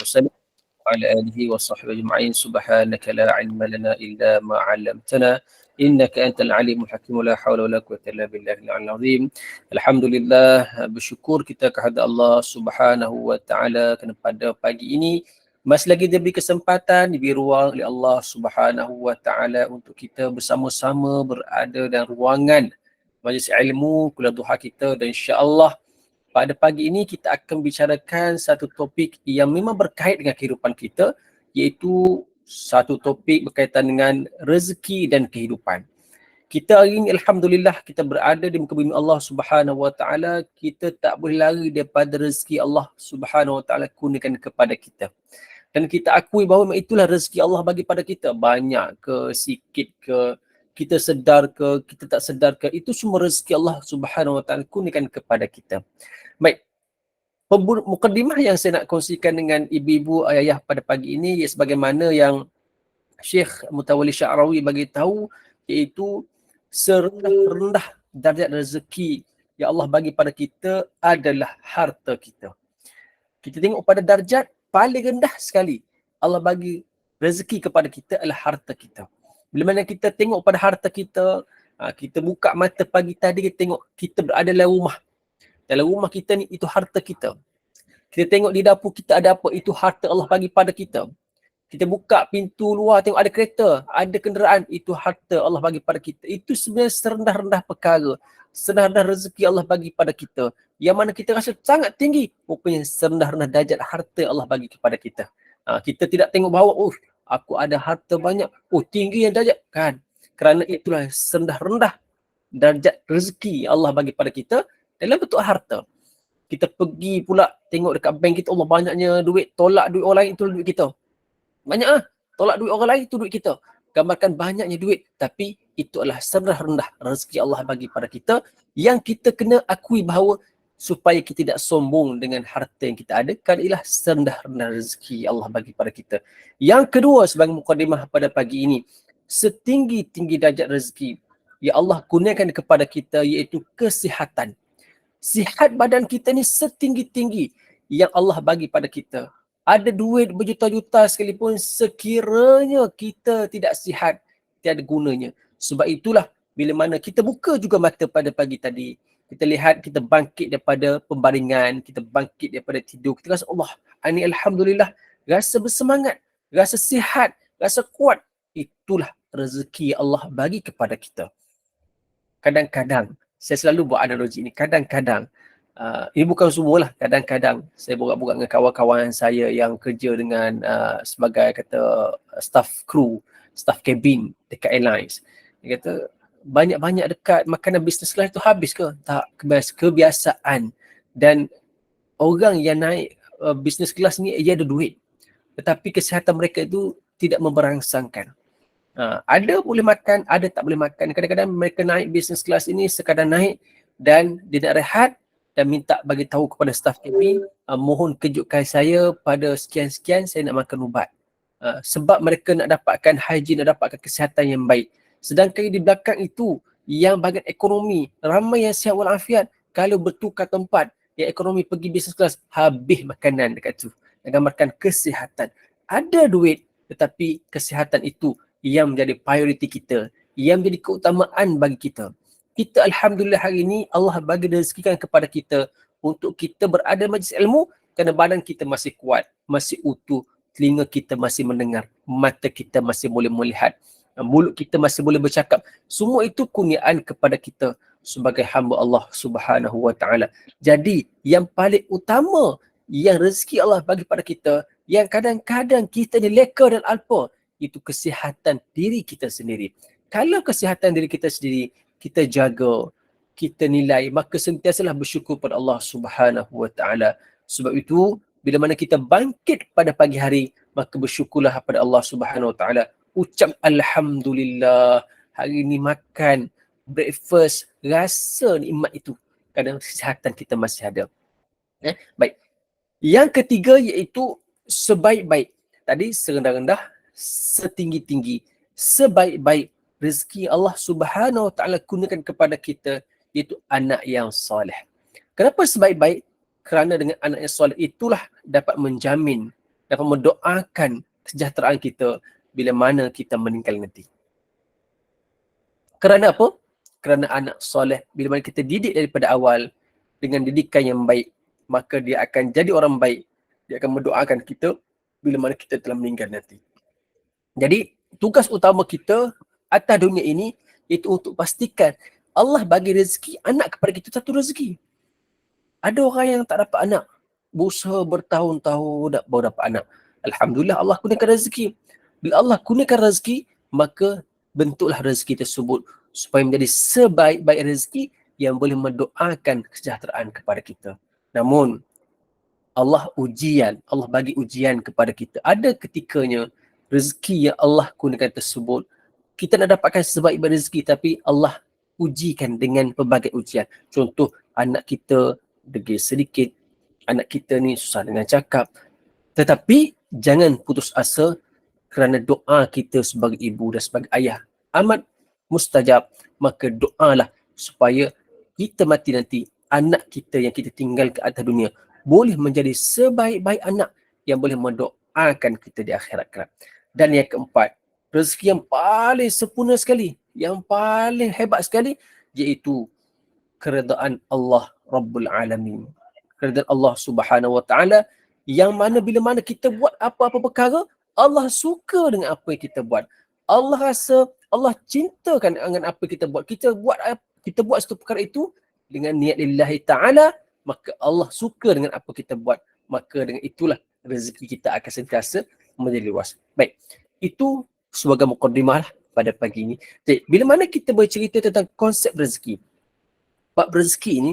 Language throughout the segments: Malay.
وسلم وعلى آله وصحبه أجمعين. سبحانك لا علم لنا إلا ما علمتنا إنك أنت العليم الحكيم لا حول ولا قوة إلا بالله العلي العظيم. Alhamdulillah, bersyukur kita kepada Allah Subhanahu wa taala kerana pada pagi ini masih lagi diberi kesempatan, diberi ruang oleh Allah Subhanahu wa taala untuk kita bersama-sama berada dalam ruangan majlis ilmu kuliah duha kita, dan insya-Allah pada pagi ini kita akan bicarakan satu topik yang memang berkait dengan kehidupan kita, iaitu satu topik berkaitan dengan rezeki dan kehidupan. Kita hari ini alhamdulillah kita berada di muka bumi Allah Subhanahu wa taala, kita tak boleh lari daripada rezeki Allah Subhanahu wa taala kurniakan kepada kita. Dan kita akui bahawa itulah rezeki Allah bagi pada kita, banyak ke sikit ke, kita sedar ke, kita tak sedar ke, itu semua rezeki Allah Subhanahu wa taala kurniakan kepada kita. Baik, mukadimah yang saya nak kongsikan dengan ibu-ibu ayah pada pagi ini, sebagaimana yang Syekh Mutawalli Sya'rawi bagi tahu, iaitu serendah-rendah darjat rezeki yang Allah bagi pada kita adalah harta kita. Kita tengok pada darjat paling rendah sekali Allah bagi rezeki kepada kita adalah harta kita. Bila mana kita tengok pada harta kita, kita buka mata pagi tadi, kita tengok kita berada dalam rumah. Dalam rumah kita ni, itu harta kita. Kita tengok di dapur kita ada apa, itu harta Allah bagi pada kita. Kita buka pintu luar, tengok ada kereta, ada kenderaan, itu harta Allah bagi pada kita. Itu sebenarnya serendah-rendah perkara, serendah-rendah rezeki Allah bagi pada kita. Yang mana kita rasa sangat tinggi, rupanya serendah-rendah darjat harta Allah bagi kepada kita. Kita tidak tengok bahawa, aku ada harta banyak, tinggi yang darjat. Kan? Kerana itulah serendah-rendah darjat rezeki Allah bagi pada kita dalam bentuk harta. Kita pergi pula tengok dekat bank kita, Allah banyaknya duit, tolak duit orang lain, itu duit kita. Banyak tolak duit orang lain, itu duit kita. Gambarkan banyaknya duit, tapi itu adalah serendah-rendah rezeki Allah bagi pada kita, yang kita kena akui bahawa supaya kita tidak sombong dengan harta yang kita ada, kerana ialah serendah-rendah rezeki Allah bagi pada kita. Yang kedua sebagai mukadimah pada pagi ini, setinggi-tinggi darjat rezeki yang Allah kurniakan kepada kita, iaitu kesihatan. Sihat badan kita ni setinggi-tinggi yang Allah bagi pada kita. Ada duit berjuta-juta sekalipun, sekiranya kita tidak sihat, tiada gunanya. Sebab itulah bila mana kita buka juga mata pada pagi tadi, kita lihat kita bangkit daripada pembaringan, kita bangkit daripada tidur, kita rasa Allah, ini alhamdulillah, rasa bersemangat, rasa sihat, rasa kuat. Itulah rezeki Allah bagi kepada kita. Kadang-kadang saya selalu buat analogi ini, kadang-kadang ini bukan semualah, kadang-kadang saya borak-borak dengan kawan-kawan saya yang kerja dengan sebagai kata staff crew, staff cabin dekat airlines. Dia kata banyak-banyak dekat makanan business class itu habis ke? Tak, kebiasaan. Dan orang yang naik business class ni dia ada duit, tetapi kesihatan mereka itu tidak memberangsangkan. Ada boleh makan, ada tak boleh makan. Kadang-kadang mereka naik business class ini sekadar naik dan dia nak rehat dan minta bagi tahu kepada staff cabin, mohon kejutkan saya pada sekian-sekian, saya nak makan ubat. Sebab mereka nak dapatkan hygiene, nak dapatkan kesihatan yang baik. Sedangkan di belakang itu, yang bahagian ekonomi, ramai yang sihat walafiat, kalau bertukar tempat, yang ekonomi pergi business class, habis makanan dekat tu. Gambarkan kesihatan. Ada duit, tetapi kesihatan itu yang menjadi prioriti kita, yang menjadi keutamaan bagi kita. Kita alhamdulillah hari ini Allah bagi rezekikan kepada kita untuk kita berada majlis ilmu, kerana badan kita masih kuat, masih utuh, telinga kita masih mendengar, mata kita masih boleh melihat, mulut kita masih boleh bercakap. Semua itu kurniaan kepada kita sebagai hamba Allah Subhanahu wa taala. Jadi yang paling utama yang rezeki Allah bagi pada kita, yang kadang-kadang kita ni leka dan alpa, itu kesihatan diri kita sendiri. Kalau kesihatan diri kita sendiri kita jaga, kita nilai, maka sentiasalah bersyukur pada Allah Subhanahu wa taala. Sebab itu bila mana kita bangkit pada pagi hari, maka bersyukurlah pada Allah Subhanahu wa taala. Ucap alhamdulillah, hari ini makan breakfast, rasa nikmat itu kadang kesihatan kita masih ada. Baik. Yang ketiga iaitu sebaik-baik. Tadi serendah-rendah, setinggi-tinggi, sebaik-baik rezeki Allah Subhanahu wa taala kurniakan kepada kita, iaitu anak yang soleh. Kenapa sebaik-baik? Kerana dengan anak yang soleh itulah dapat menjamin dapat mendoakan kesejahteraan kita bila mana kita meninggal nanti. Kerana apa? Kerana anak soleh, bila mana kita didik daripada awal dengan didikan yang baik, maka dia akan jadi orang baik. Dia akan mendoakan kita bila mana kita telah meninggal nanti. Jadi, tugas utama kita atas dunia ini itu untuk pastikan Allah bagi rezeki anak kepada kita satu rezeki. Ada orang yang tak dapat anak, berusaha bertahun-tahun baru dapat anak. Alhamdulillah Allah kurniakan rezeki. Bila Allah kurniakan rezeki, maka bentuklah rezeki tersebut supaya menjadi sebaik-baik rezeki yang boleh mendoakan kesejahteraan kepada kita. Namun, Allah bagi ujian kepada kita. Ada ketikanya rezeki yang Allah kurniakan tersebut, kita nak dapatkan sebaik-baik rezeki, tapi Allah ujikan dengan pelbagai ujian. Contoh, anak kita degil sedikit, anak kita ni susah dengan cakap. Tetapi jangan putus asa kerana doa kita sebagai ibu dan sebagai ayah amat mustajab. Maka doalah supaya kita mati nanti, anak kita yang kita tinggal ke atas dunia boleh menjadi sebaik-baik anak yang boleh mendoakan kita di akhirat kelak. Dan yang keempat, rezeki yang paling sempurna sekali, yang paling hebat sekali, iaitu keredaan Allah Rabbul Alamin. Keredaan Allah Subhanahu Wa Taala, yang mana bila mana kita buat apa-apa perkara, Allah suka dengan apa yang kita buat. Allah rasa, Allah cintakan dengan apa kita buat. Kita buat satu perkara itu dengan niat lillahi ta'ala, maka Allah suka dengan apa kita buat. Maka dengan itulah rezeki kita akan sentiasa menjadi luas. Baik, itu sebagai mukadimah pada pagi ini. Jadi, bila mana kita bercerita tentang konsep rezeki, bab rezeki ini,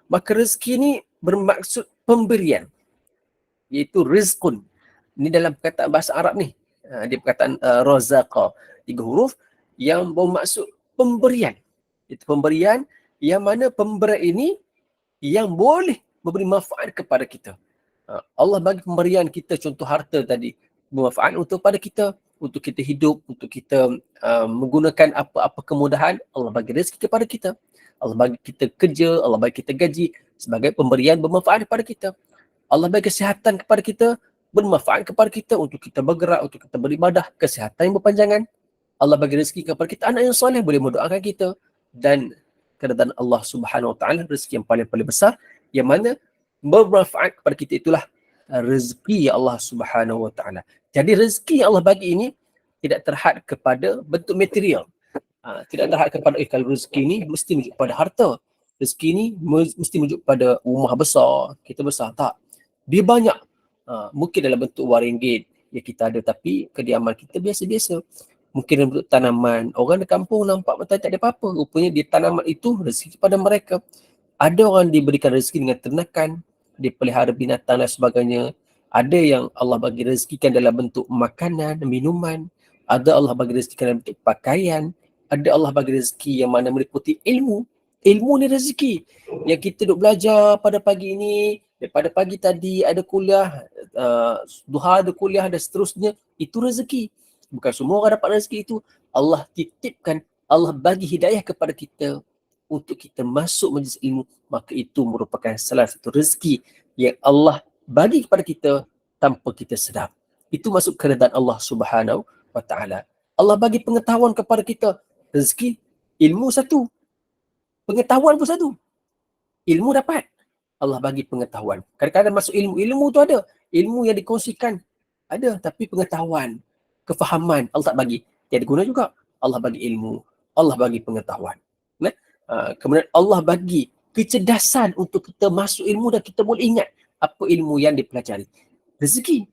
maka rezeki ini bermaksud pemberian, iaitu rizqun. Ini dalam perkataan bahasa Arab ni. Dia perkataan razaqa, 3 huruf yang bermaksud pemberian. Itu pemberian yang mana pemberian ini yang boleh memberi manfaat kepada kita. Allah bagi pemberian kita, contoh harta tadi, bermanfaat untuk pada kita, untuk kita hidup, untuk kita menggunakan apa-apa kemudahan. Allah bagi rezeki kepada kita, Allah bagi kita kerja, Allah bagi kita gaji sebagai pemberian bermanfaat kepada kita. Allah bagi kesihatan kepada kita, bermanfaat kepada kita untuk kita bergerak, untuk kita beribadah, kesihatan yang berpanjangan. Allah bagi rezeki kepada kita, anak yang soleh boleh mendoakan kita. Dan keredaan Allah Subhanahu Wa Taala, rezeki yang paling besar, yang mana bermanfaat kepada kita, itulah rezeki Allah Subhanahu Wa Taala. Jadi rezeki yang Allah bagi ini tidak terhad kepada bentuk material. Tidak terhad kepada kalau rezeki ni mesti menuju pada harta, rezeki ni mesti menuju pada rumah besar, kita besar. Tak, dia banyak. Mungkin dalam bentuk wang ringgit yang kita ada, tapi kediaman kita biasa-biasa. Mungkin dalam bentuk tanaman, orang di kampung nampak macam tak ada apa-apa, rupanya di tanaman itu rezeki kepada mereka. Ada orang diberikan rezeki dengan ternakan, dia pelihara binatang dan sebagainya. Ada yang Allah bagi rezekikan dalam bentuk makanan, minuman. Ada Allah bagi rezekikan dalam bentuk pakaian. Ada Allah bagi rezeki yang mana meliputi ilmu. Ilmu ni rezeki. Yang kita duk belajar pada pagi ini, daripada pagi tadi ada kuliah, duha ada kuliah dan seterusnya, itu rezeki. Bukan semua orang dapat rezeki itu. Allah titipkan, Allah bagi hidayah kepada kita untuk kita masuk majlis ilmu, maka itu merupakan salah satu rezeki yang Allah bagi kepada kita tanpa kita sedar. Itu masuk keredaan Allah Subhanahu Wa Taala. Allah bagi pengetahuan kepada kita. Rezeki, ilmu satu, pengetahuan pun satu. Ilmu dapat, Allah bagi pengetahuan. Kadang-kadang masuk ilmu tu ada. Ilmu yang dikongsikan ada, tapi pengetahuan, kefahaman Allah tak bagi. Tiada guna juga. Allah bagi ilmu, Allah bagi pengetahuan. Kemudian Allah bagi kecerdasan untuk kita masuk ilmu dan kita boleh ingat apa ilmu yang dipelajari. Rezeki.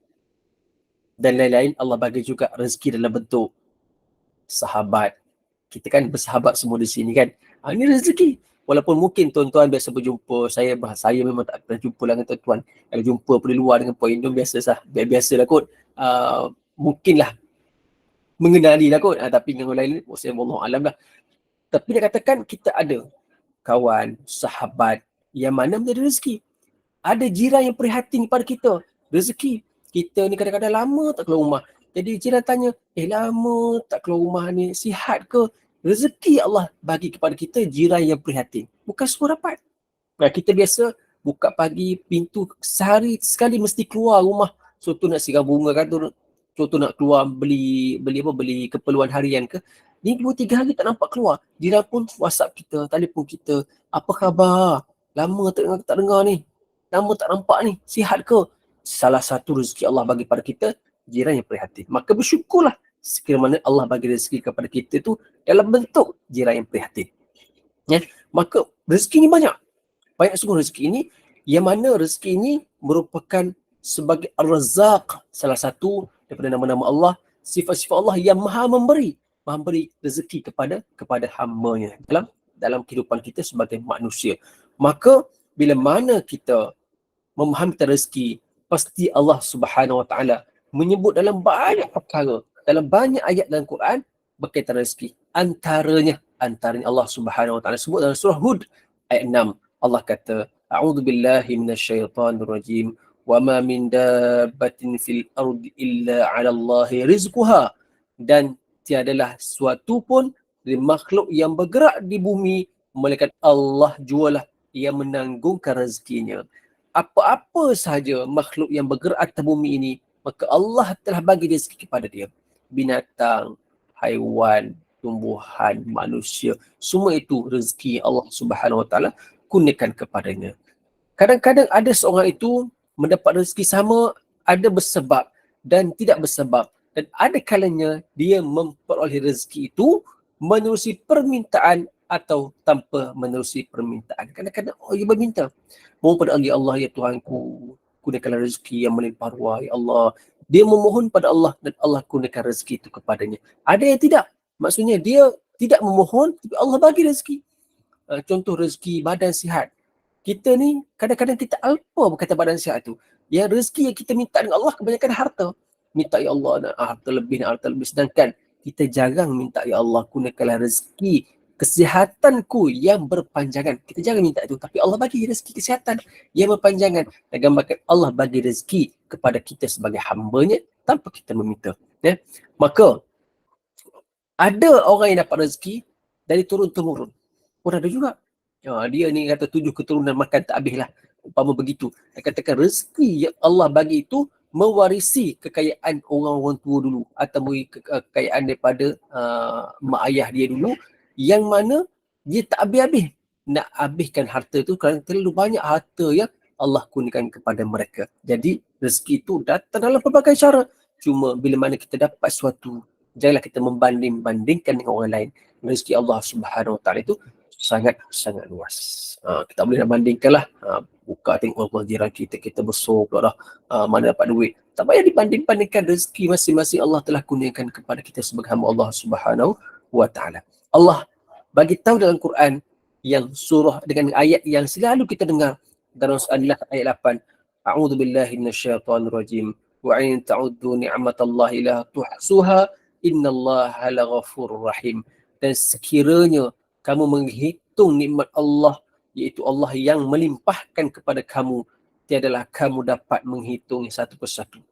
Dan lain-lain Allah bagi juga rezeki dalam bentuk sahabat. Kita kan bersahabat semua di sini kan. Ini rezeki. Walaupun mungkin tuan-tuan biasa berjumpa, saya memang tak pernah jumpa dengan tuan-tuan. Kalau jumpa pun di luar dengan Puan Indom biasalah kot. Mungkinlah mengenali lah kot. Tapi dengan orang lain, saya wallahu alam lah. Tapi dia katakan kita ada kawan, sahabat yang mana menjadi rezeki. Ada jiran yang prihatin pada kita, rezeki. Kita ni kadang-kadang lama tak keluar rumah. Jadi jiran tanya, lama tak keluar rumah ni, sihat ke? Rezeki Allah bagi kepada kita jiran yang prihatin. Bukan semua dapat. Kita biasa buka pagi pintu, sehari sekali mesti keluar rumah Contoh nak siram bunga kan tu, contoh nak keluar beli keperluan harian ke, ni 2-3 hari tak nampak keluar. Jiran pun WhatsApp kita, telefon kita, apa khabar? Lama tak dengar ni. Lama tak nampak ni. Sihat ke? Salah satu rezeki Allah bagi pada kita, jiran yang prihatin. Maka bersyukurlah sekiranya Allah bagi rezeki kepada kita tu dalam bentuk jiran yang prihatin. Ya, maka rezeki ni banyak. Banyak sungguh rezeki ini, yang mana rezeki ini merupakan sebagai Ar-Razzaq, salah satu daripada nama-nama Allah, sifat-sifat Allah yang maha memberi rezeki kepada hamba-Nya dalam kehidupan kita sebagai manusia. Maka bila mana kita memahami rezeki, pasti Allah Subhanahu Wa Taala menyebut dalam banyak perkara, dalam banyak ayat dalam Quran berkaitan rezeki. Antaranya Allah Subhanahu Wa Taala sebut dalam surah Hud ayat 6. Allah kata, A'udzu billahi minasyaitonir rajim. Wa ma min dabbatin fil ardi illa 'ala Allahi rizquha. Dan tiadalah suatu pun dari makhluk yang bergerak di bumi melainkan Allah jualah yang menanggungkan rezekinya. Apa-apa sahaja makhluk yang bergerak atas bumi ini, maka Allah telah bagi rezeki kepada dia. Binatang, haiwan, tumbuhan, manusia, semua itu rezeki Allah Subhanahu Wa Taala kurniakan kepadanya. Kadang-kadang ada seorang itu mendapat rezeki sama, ada bersebab dan tidak bersebab. Dan ada kalanya dia memperoleh rezeki itu menerusi permintaan atau tanpa menerusi permintaan. Kadang-kadang dia berminta, mohon pada Allah, ya Tuhanku, kurniakanlah rezeki yang melimpah ruah, ya Allah. Dia memohon pada Allah dan Allah kurniakan rezeki itu kepadanya. Ada yang tidak. Maksudnya dia tidak memohon, tapi Allah bagi rezeki. Contoh rezeki badan sihat. Kita ni kadang-kadang kita alpa berkaitan badan sihat tu. Yang rezeki yang kita minta dengan Allah kebanyakan harta. Minta ya Allah nak harta lebih, nak harta lebih. Sedangkan kita jarang minta ya Allah kurniakanlah rezeki kesihatanku yang berpanjangan. Kita jangan minta itu. Tapi Allah bagi rezeki kesihatan yang berpanjangan. Dan gambarkan Allah bagi rezeki kepada kita sebagai hamba-Nya tanpa kita meminta. Ya? Maka ada orang yang dapat rezeki dari turun-temurun. Pun ada juga. Dia ni kata 7 keturunan makan tak habis lah. Umpama begitu. Dia katakan rezeki yang Allah bagi itu mewarisi kekayaan orang-orang tua dulu. Atau kekayaan daripada mak ayah dia dulu. Yang mana dia tak habis-habis nak habiskan harta tu kerana terlalu banyak harta yang Allah kurniakan kepada mereka. Jadi rezeki itu datang dalam pelbagai cara. Cuma bila mana kita dapat sesuatu, janganlah kita membanding-bandingkan dengan orang lain. Rezeki Allah Subhanahu Wa Taala itu sangat-sangat luas. Kita boleh nak bandingkanlah. Buka tengok Allah jiran kita besar pula dah. Mana dapat duit. Tak payah dibanding-bandingkan, rezeki masing-masing Allah telah kurniakan kepada kita sebagai hamba Allah Subhanahu Wa Taala. Allah bagi tahu dalam Quran yang surah dengan ayat yang selalu kita dengar dalam surah ayat 8. A'udzu billahi minasyaitonir rajim. Wa in ta'uddu ni'matallahi la tuhsuha innallaha laghafurur rahim. Dan sekiranya kamu menghitung nikmat Allah, iaitu Allah yang melimpahkan kepada kamu, tiadalah kamu dapat menghitung satu persatu.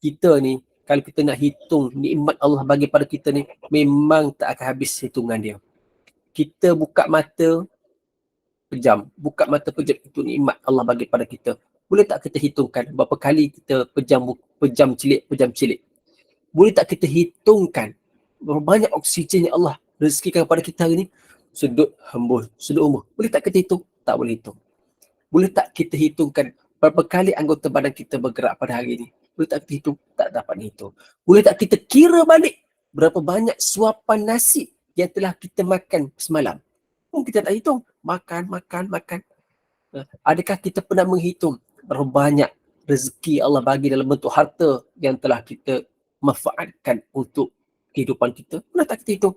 Kita ni, kalau kita nak hitung nikmat Allah bagi pada kita ni, memang tak akan habis hitungan dia. Kita buka mata, pejam. Buka mata, pejam. Itu nikmat Allah bagi pada kita. Boleh tak kita hitungkan berapa kali kita pejam cilik? Boleh tak kita hitungkan berapa banyak oksigen yang Allah rezekikan kepada kita hari ni? Sudut hembus, sudut umur. Boleh tak kita hitung? Tak boleh hitung. Boleh tak kita hitungkan berapa kali anggota badan kita bergerak pada hari ini? Boleh tak kita hitung? Tak dapat dihitung. Boleh tak kita kira balik berapa banyak suapan nasi yang telah kita makan semalam? Kita tak hitung. Makan. Adakah kita pernah menghitung berapa banyak rezeki Allah bagi dalam bentuk harta yang telah kita manfaatkan untuk kehidupan kita? Pernah tak kita hitung?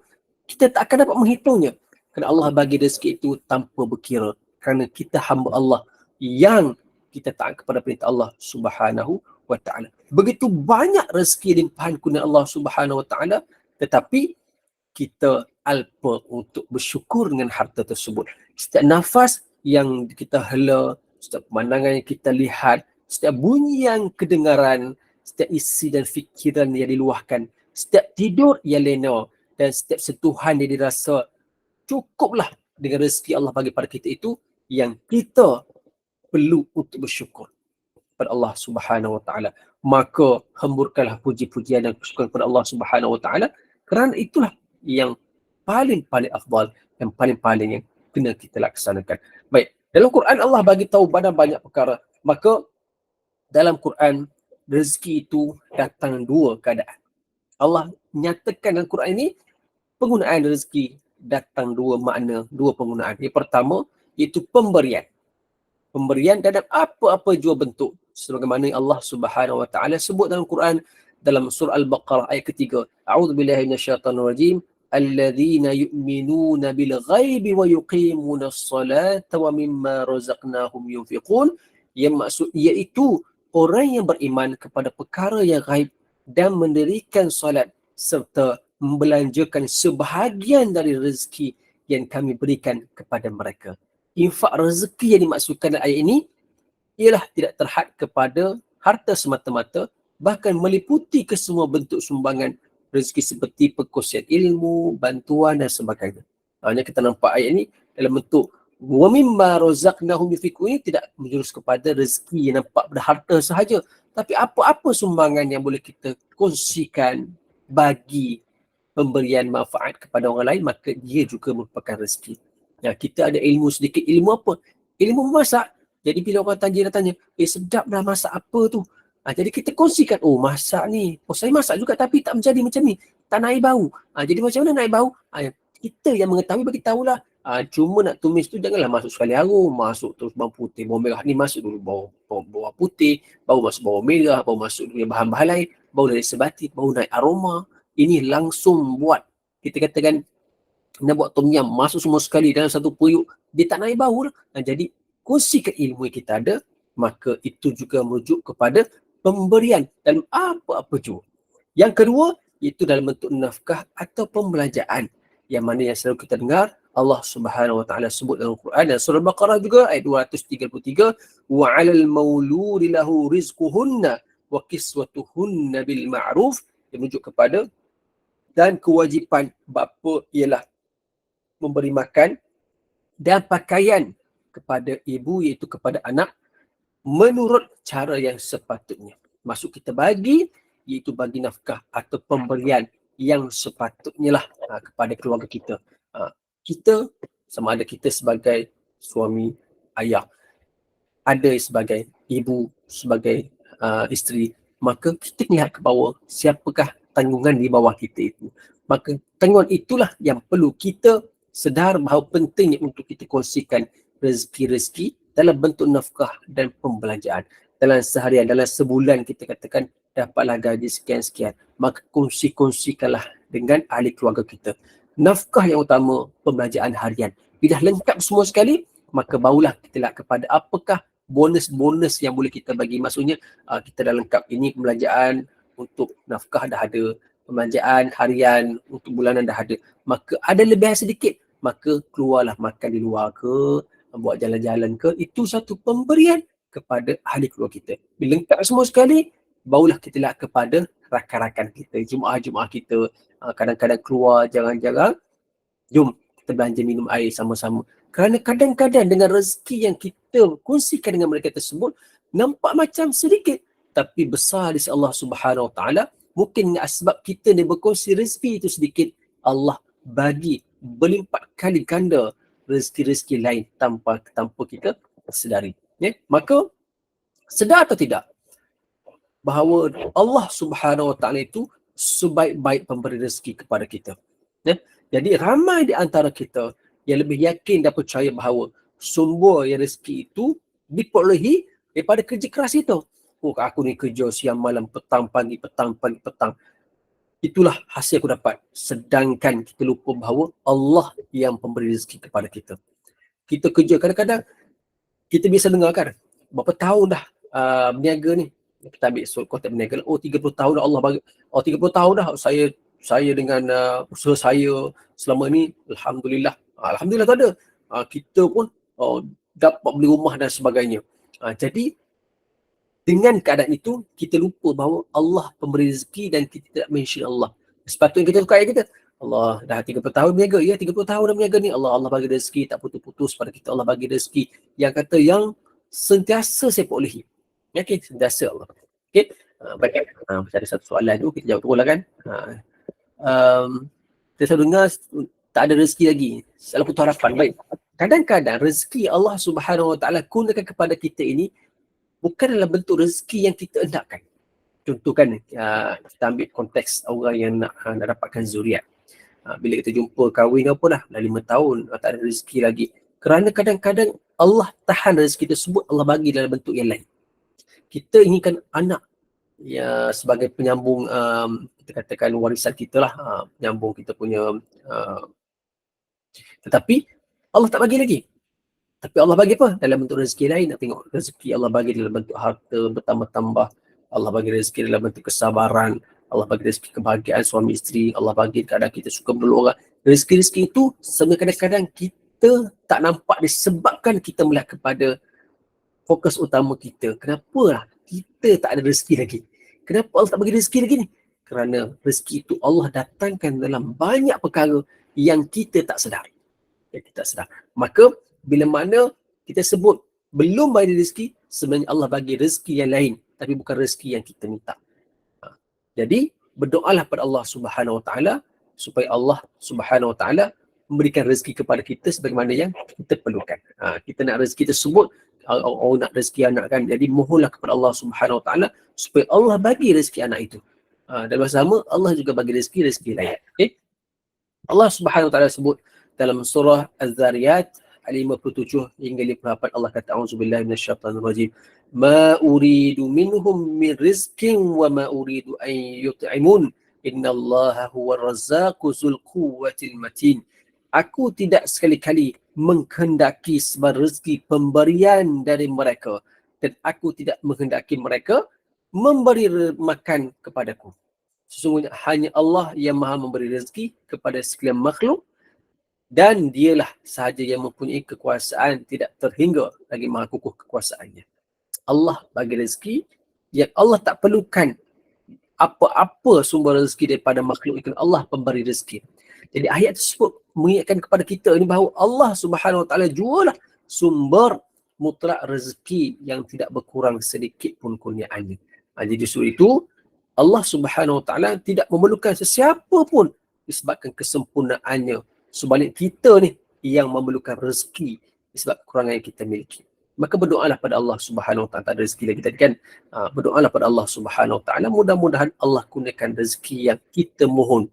Kita tak akan dapat menghitungnya. Kerana Allah bagi rezeki itu tanpa berkira. Kerana kita hamba Allah yang kita taat kepada perintah Allah Subhanahu Wa Taala. Begitu banyak rezeki limpahan kurnia Allah Subhanahu Wa Taala, tetapi kita alpa untuk bersyukur dengan harta tersebut. Setiap nafas yang kita hela, setiap pemandangan yang kita lihat, setiap bunyi yang kedengaran, setiap isi dan fikiran yang diluahkan, setiap tidur yang lena, dan setiap sentuhan yang dirasa, cukuplah dengan rezeki Allah bagi pada kita itu yang kita perlu untuk bersyukur. kepada Allah Subhanahu Wa Taala. Maka hemburkanlah puji-pujian dan kesyukuran kepada Allah Subhanahu Wa Taala, kerana itulah yang paling-paling afdal, yang paling-paling yang kena kita laksanakan. Baik, dalam Quran Allah bagi tahu banyak perkara. Maka dalam Quran rezeki itu datang dua keadaan. Allah nyatakan dalam Quran ini penggunaan rezeki datang dua makna, dua penggunaan. Yang pertama iaitu pemberian. Pemberian dalam apa-apa jua bentuk. Sebagaimana Allah Subhanahu Wa Taala sebut dalam Quran dalam surah Al-Baqarah ayat ketiga. A'udzubillahi minasyaitonirrajim. Alladzina yu'minuna bil ghaibi wa yuqimunas salata wa mimma razaqnahum yunfiqun. Yang maksud iaitu orang yang beriman kepada perkara yang gaib dan mendirikan solat serta membelanjakan sebahagian dari rezeki yang kami berikan kepada mereka. Infak rezeki yang dimaksudkan dalam ayat ini ialah tidak terhad kepada harta semata-mata, bahkan meliputi kesemua bentuk sumbangan rezeki seperti perkongsian ilmu, bantuan dan sebagainya. Hanya kita nampak ayat ini dalam bentuk wa mimma razaqnahum yunfiqun ini tidak menjurus kepada rezeki yang nampak pada harta sahaja, tapi apa-apa sumbangan yang boleh kita kongsikan, bagi pemberian manfaat kepada orang lain, maka dia juga merupakan rezeki. Ya, kita ada ilmu sedikit, ilmu apa? Ilmu memasak. Jadi bila orang dia tanya, sedap dah masak apa tu? Jadi kita kongsikan, oh masak ni, oh saya masak juga tapi tak menjadi macam ni, tak naik bau. Jadi macam mana naik bau? Kita yang mengetahui bagi tahulah. Cuma nak tumis tu janganlah masuk sekali harum, masuk terus bawang putih, bawang merah ni masuk dulu bawang putih, baru masuk bawang merah, baru masuk dulu bahan-bahan lain, baru dari sebati, baru naik aroma. Ini langsung buat, kita katakan nak buat tom yum, masuk semua sekali dalam satu periuk, dia tak naik bau lah. Jadi kongsikan ilmu yang kita ada, maka itu juga merujuk kepada pemberian dalam apa-apa juga. Yang kedua, itu dalam bentuk nafkah atau pembelanjaan, yang mana yang selalu kita dengar Allah Subhanahu Wa Taala sebut dalam Quran dan surah Al-Baqarah juga ayat 233, wa 'alal mauludi lahu rizquhunna wa kiswatuhunna bil ma'ruf, yang merujuk kepada dan kewajipan bapa ialah memberi makan dan pakaian kepada ibu, iaitu kepada anak, menurut cara yang sepatutnya. Maksud kita bagi iaitu bagi nafkah atau pemberian yang sepatutnya lah kepada keluarga kita. Kita sama ada kita sebagai suami, ayah, ada sebagai ibu, sebagai isteri, maka kita lihat ke bawah siapakah tanggungan di bawah kita itu. Maka tanggungan itulah yang perlu kita sedar bahawa pentingnya untuk kita kongsikan rezeki-rezeki dalam bentuk nafkah dan pembelanjaan. Dalam seharian, dalam sebulan kita katakan dapatlah gaji sekian-sekian, maka kongsikanlah dengan ahli keluarga kita. Nafkah yang utama, pembelanjaan harian. Bila lengkap semua sekali, maka barulah kita lihat kepada apakah bonus-bonus yang boleh kita bagi. Maksudnya kita dah lengkap ini, pembelanjaan untuk nafkah dah ada, pembelanjaan harian untuk bulanan dah ada. Maka ada lebihan sedikit, maka keluarlah makan di luar ke, buat jalan-jalan ke, itu satu pemberian kepada ahli keluarga kita. Bila lengkap semua sekali, barulah kita lihat kepada rakan-rakan kita, jemaah-jemaah kita. Kadang-kadang keluar jarang-jarang, jom kita belanja minum air sama-sama. Kerana kadang-kadang dengan rezeki yang kita kongsikan dengan mereka tersebut, nampak macam sedikit, tapi besar di sisi Allah Subhanahu Wa Taala. Mungkin dengan sebab kita ni berkongsi rezeki itu sedikit, Allah bagi berlipat kali ganda rezeki-rezeki lain tanpa kita sedari. Maka sedar atau tidak bahawa Allah Subhanahu Wa Taala itu sebaik-baik pemberi rezeki kepada kita. Jadi ramai di antara kita yang lebih yakin dan percaya bahawa sumber yang rezeki itu diperolehi daripada kerja keras itu. Oh, aku ni kerja siang malam, petang pagi, petang pagi, petang. Itulah hasil aku dapat. Sedangkan kita lupa bahawa Allah yang pemberi rezeki kepada kita. Kita kerja, kadang-kadang kita biasa dengar kan, berapa tahun dah berniaga ni. Kita ambil konteks berniaga, oh 30 tahun dah Allah bagi, oh 30 tahun dah saya dengan usaha saya selama ni, Alhamdulillah. Alhamdulillah tak ada. Kita pun dapat beli rumah dan sebagainya. Jadi dengan keadaan itu, kita lupa bahawa Allah pemberi rezeki dan kita tidak mention Allah. Sepatutnya kita tukar ayat kita, Allah dah 30 tahun berniaga, ya 30 tahun dah berniaga ni, Allah bagi rezeki tak putus-putus pada kita. Allah bagi rezeki yang kata yang sentiasa saya perolehi. Okey, sentiasa Allah. Okey, baik. Macam ada satu soalan tu, kita jawab terus lah kan. Kita selalu dengar tak ada rezeki lagi, selalu putus harapan. Baik, kadang-kadang rezeki Allah Subhanahu Wa Taala kurniakan kepada kita ini bukan dalam bentuk rezeki yang kita hendakkan. Contoh kan, kita ambil konteks orang yang nak dapatkan zuriat. Bila kita jumpa kahwin apa dah 5 tahun, tak ada rezeki lagi. Kerana kadang-kadang Allah tahan rezeki tersebut, Allah bagi dalam bentuk yang lain. Kita inginkan anak ya sebagai penyambung, kita katakan warisan kita lah, penyambung kita punya, tetapi Allah tak bagi lagi. Tapi Allah bagi apa? Dalam bentuk rezeki lain. Nak tengok rezeki Allah bagi dalam bentuk harta bertambah-tambah. Allah bagi rezeki dalam bentuk kesabaran. Allah bagi rezeki kebahagiaan suami isteri. Allah bagi kadang kita suka menolong orang. Rezeki-rezeki itu sebenarnya kadang-kadang kita tak nampak disebabkan kita melihat kepada fokus utama kita. Kenapa lah kita tak ada rezeki lagi? Kenapa Allah tak bagi rezeki lagi ni? Kerana rezeki itu Allah datangkan dalam banyak perkara yang kita tak sedar. Yang kita tak sedar. Maka bila mana kita sebut belum bagi rezeki, sebenarnya Allah bagi rezeki yang lain, tapi bukan rezeki yang kita minta. Jadi berdoalah pada Allah Subhanahu Wa Taala supaya Allah Subhanahu Wa Taala memberikan rezeki kepada kita sebagaimana yang kita perlukan. Kita nak rezeki tersebut, orang nak rezeki anak kan, jadi mohonlah kepada Allah Subhanahu Wa Taala supaya Allah bagi rezeki anak itu. Dan bersama Allah juga bagi rezeki lain. Okay? Allah Subhanahu Wa Taala sebut dalam surah Az-Zariyat 57 hingga 58, Allah kata auzubillahi minasyaitanirrajim, ma uridu minhum min rizqin wa ma uridu an yut'imun innallaha huwar razzaqu dzul quwwatil matin. Aku tidak sekali-kali menghendaki sebar rezeki pemberian dari mereka, dan aku tidak menghendaki mereka memberi makan kepadaku. Sesungguhnya hanya Allah yang maha memberi rezeki kepada sekalian makhluk, dan dialah sahaja yang mempunyai kekuasaan tidak terhingga lagi maha kukuh kekuasaannya. Allah bagi rezeki yang Allah tak perlukan apa-apa sumber rezeki daripada makhluk itu. Allah pemberi rezeki. Jadi ayat tersebut mengingatkan kepada kita ini bahawa Allah Subhanahu Wa Taala jualah sumber mutlak rezeki yang tidak berkurang sedikit pun kurniaannya. Jadi justru itu Allah Subhanahu Wa Taala tidak memerlukan sesiapa pun disebabkan kesempurnaannya. Sebalik kita ni yang memerlukan rezeki sebab kekurangan yang kita miliki. Maka berdoalah pada Allah Subhanahu Wa Taala. Tak ada rezeki lagi tadi kan. Berdoalah pada Allah Subhanahu Wa Taala. Mudah-mudahan Allah kurniakan rezeki yang kita mohon.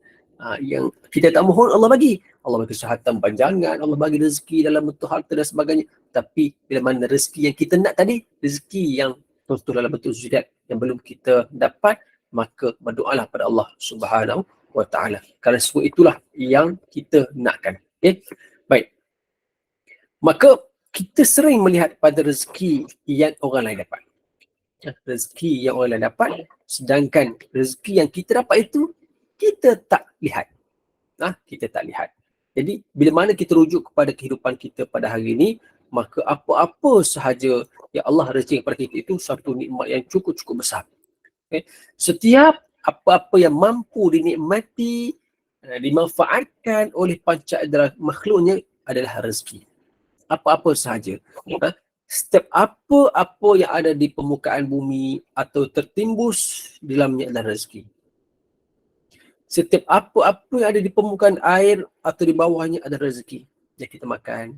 Yang kita tak mohon Allah bagi. Allah bagi kesihatan panjangan, Allah bagi rezeki dalam bentuk harta dan sebagainya. Tapi bila mana rezeki yang kita nak tadi, rezeki yang tentu dalam bentuk zuriat yang belum kita dapat, maka berdoalah pada Allah Subhanahu Wa Taala. Kerana semua itulah yang kita nakkan. Okay? Baik. Maka kita sering melihat pada rezeki yang orang lain dapat. Rezeki yang orang lain dapat, sedangkan rezeki yang kita dapat itu kita tak lihat. Kita tak lihat. Jadi bila mana kita rujuk kepada kehidupan kita pada hari ini, maka apa-apa sahaja yang Allah rezeki kepada kita itu satu nikmat yang cukup-cukup besar. Okay? Setiap apa-apa yang mampu dinikmati, dimanfaatkan oleh panca indera makhluknya adalah rezeki. Apa-apa sahaja. Setiap apa-apa yang ada di permukaan bumi atau tertimbus di dalamnya adalah rezeki. Setiap apa-apa yang ada di permukaan air atau di bawahnya adalah rezeki yang kita makan.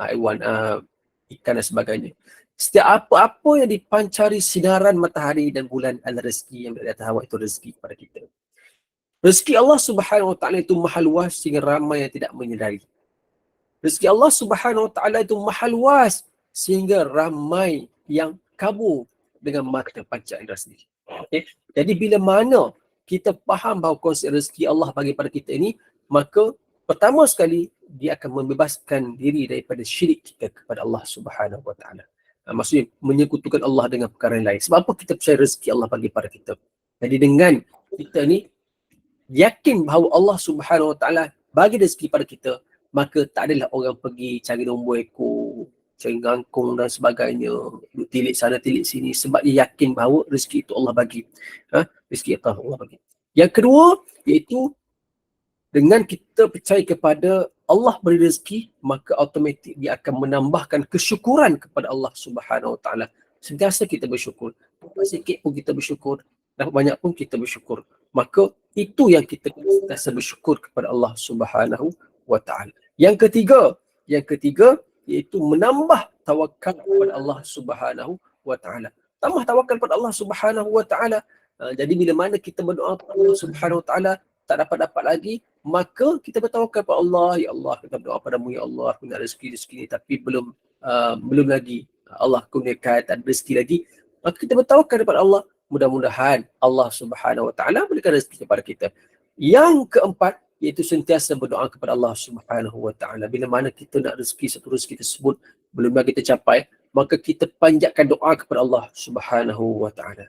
Haiwan, ikan dan sebagainya. Setiap apa-apa yang dipancari sinaran matahari dan bulan adalah rezeki yang berada di atas awak, itu rezeki kepada kita. Rezeki Allah Subhanahu Wa Taala itu mahal luas sehingga ramai yang tidak menyedari. Rezeki Allah Subhanahu Wa Taala itu mahal luas sehingga ramai yang kabur dengan mata panca indera sendiri. Okay? Jadi bila mana kita faham bahawa konsep rezeki Allah bagi pada kita ini, maka pertama sekali dia akan membebaskan diri daripada syirik kita kepada Allah Subhanahu Wa Taala. Maksudnya menyekutukan Allah dengan perkara lain. Sebab apa kita percaya rezeki Allah bagi pada kita? Jadi dengan kita ni yakin bahawa Allah Subhanahu Wa Taala bagi rezeki pada kita, maka tak adalah orang pergi cari nombor ekor, cari ngangkung dan sebagainya, tilik sana tilik sini, sebab dia yakin bahawa rezeki itu Allah bagi. Rezeki itu Allah bagi. Yang kedua iaitu dengan kita percaya kepada Allah beri rezeki, maka automatik dia akan menambahkan kesyukuran kepada Allah Subhanahu Wa Taala sentiasa kita bersyukur. Dapat sikit pun kita bersyukur, dapat banyak pun kita bersyukur. Maka itu yang kita sentiasa bersyukur kepada Allah Subhanahu wa taala. Yang ketiga iaitu menambah tawakal kepada Allah Subhanahu wa taala. Tambah tawakal kepada Allah Subhanahu wa taala. Jadi bila mana kita berdoa kepada Allah Subhanahu wa taala tak dapat lagi, maka kita bertawakal kepada Allah. Ya Allah, kita berdoa padamu, ya Allah, aku nak rezeki ni tapi belum lagi Allah kurniakan, tak ada rezeki lagi. Maka kita bertawakal kepada Allah. Mudah-mudahan Allah Subhanahu wa taala berikan rezeki kepada kita. Yang keempat iaitu sentiasa berdoa kepada Allah Subhanahu wa taala. Bila mana kita nak satu rezeki tersebut belum lagi tercapai, maka kita panjatkan doa kepada Allah Subhanahu wa taala.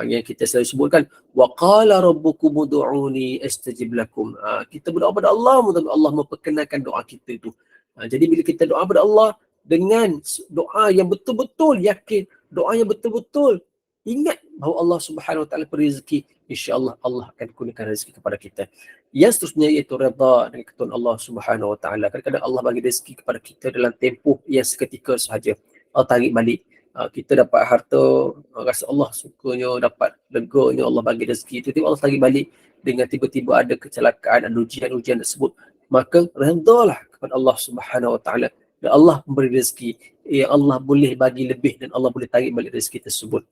Yang kita selalu sebutkan, wa qala rabbukum ud'uni astajib lakum. Kita berdoa kepada Allah, mudah-mudahan Allah memperkenalkan doa kita itu. Jadi bila kita doa kepada Allah dengan doa yang betul-betul yakin, doa yang betul-betul ingat bahawa Allah Subhanahu wa taala beri rezeki, insya-Allah Allah akan kurniakan rezeki kepada kita. Yang seterusnya iaitu redha dengan ketentuan Allah Subhanahu wa taala. Kadang-kadang Allah bagi rezeki kepada kita dalam tempoh yang seketika sahaja. Allah tarik balik. Kita dapat harta, rasa Allah sukanya, dapat leganya, Allah bagi rezeki, tiba-tiba Allah tarik balik dengan tiba-tiba ada kecelakaan, ada ujian-ujian tersebut. Maka redhalah kepada Allah Subhanahu wa taala dan Allah memberi rezeki. Allah boleh bagi lebih dan Allah boleh tarik balik rezeki tersebut.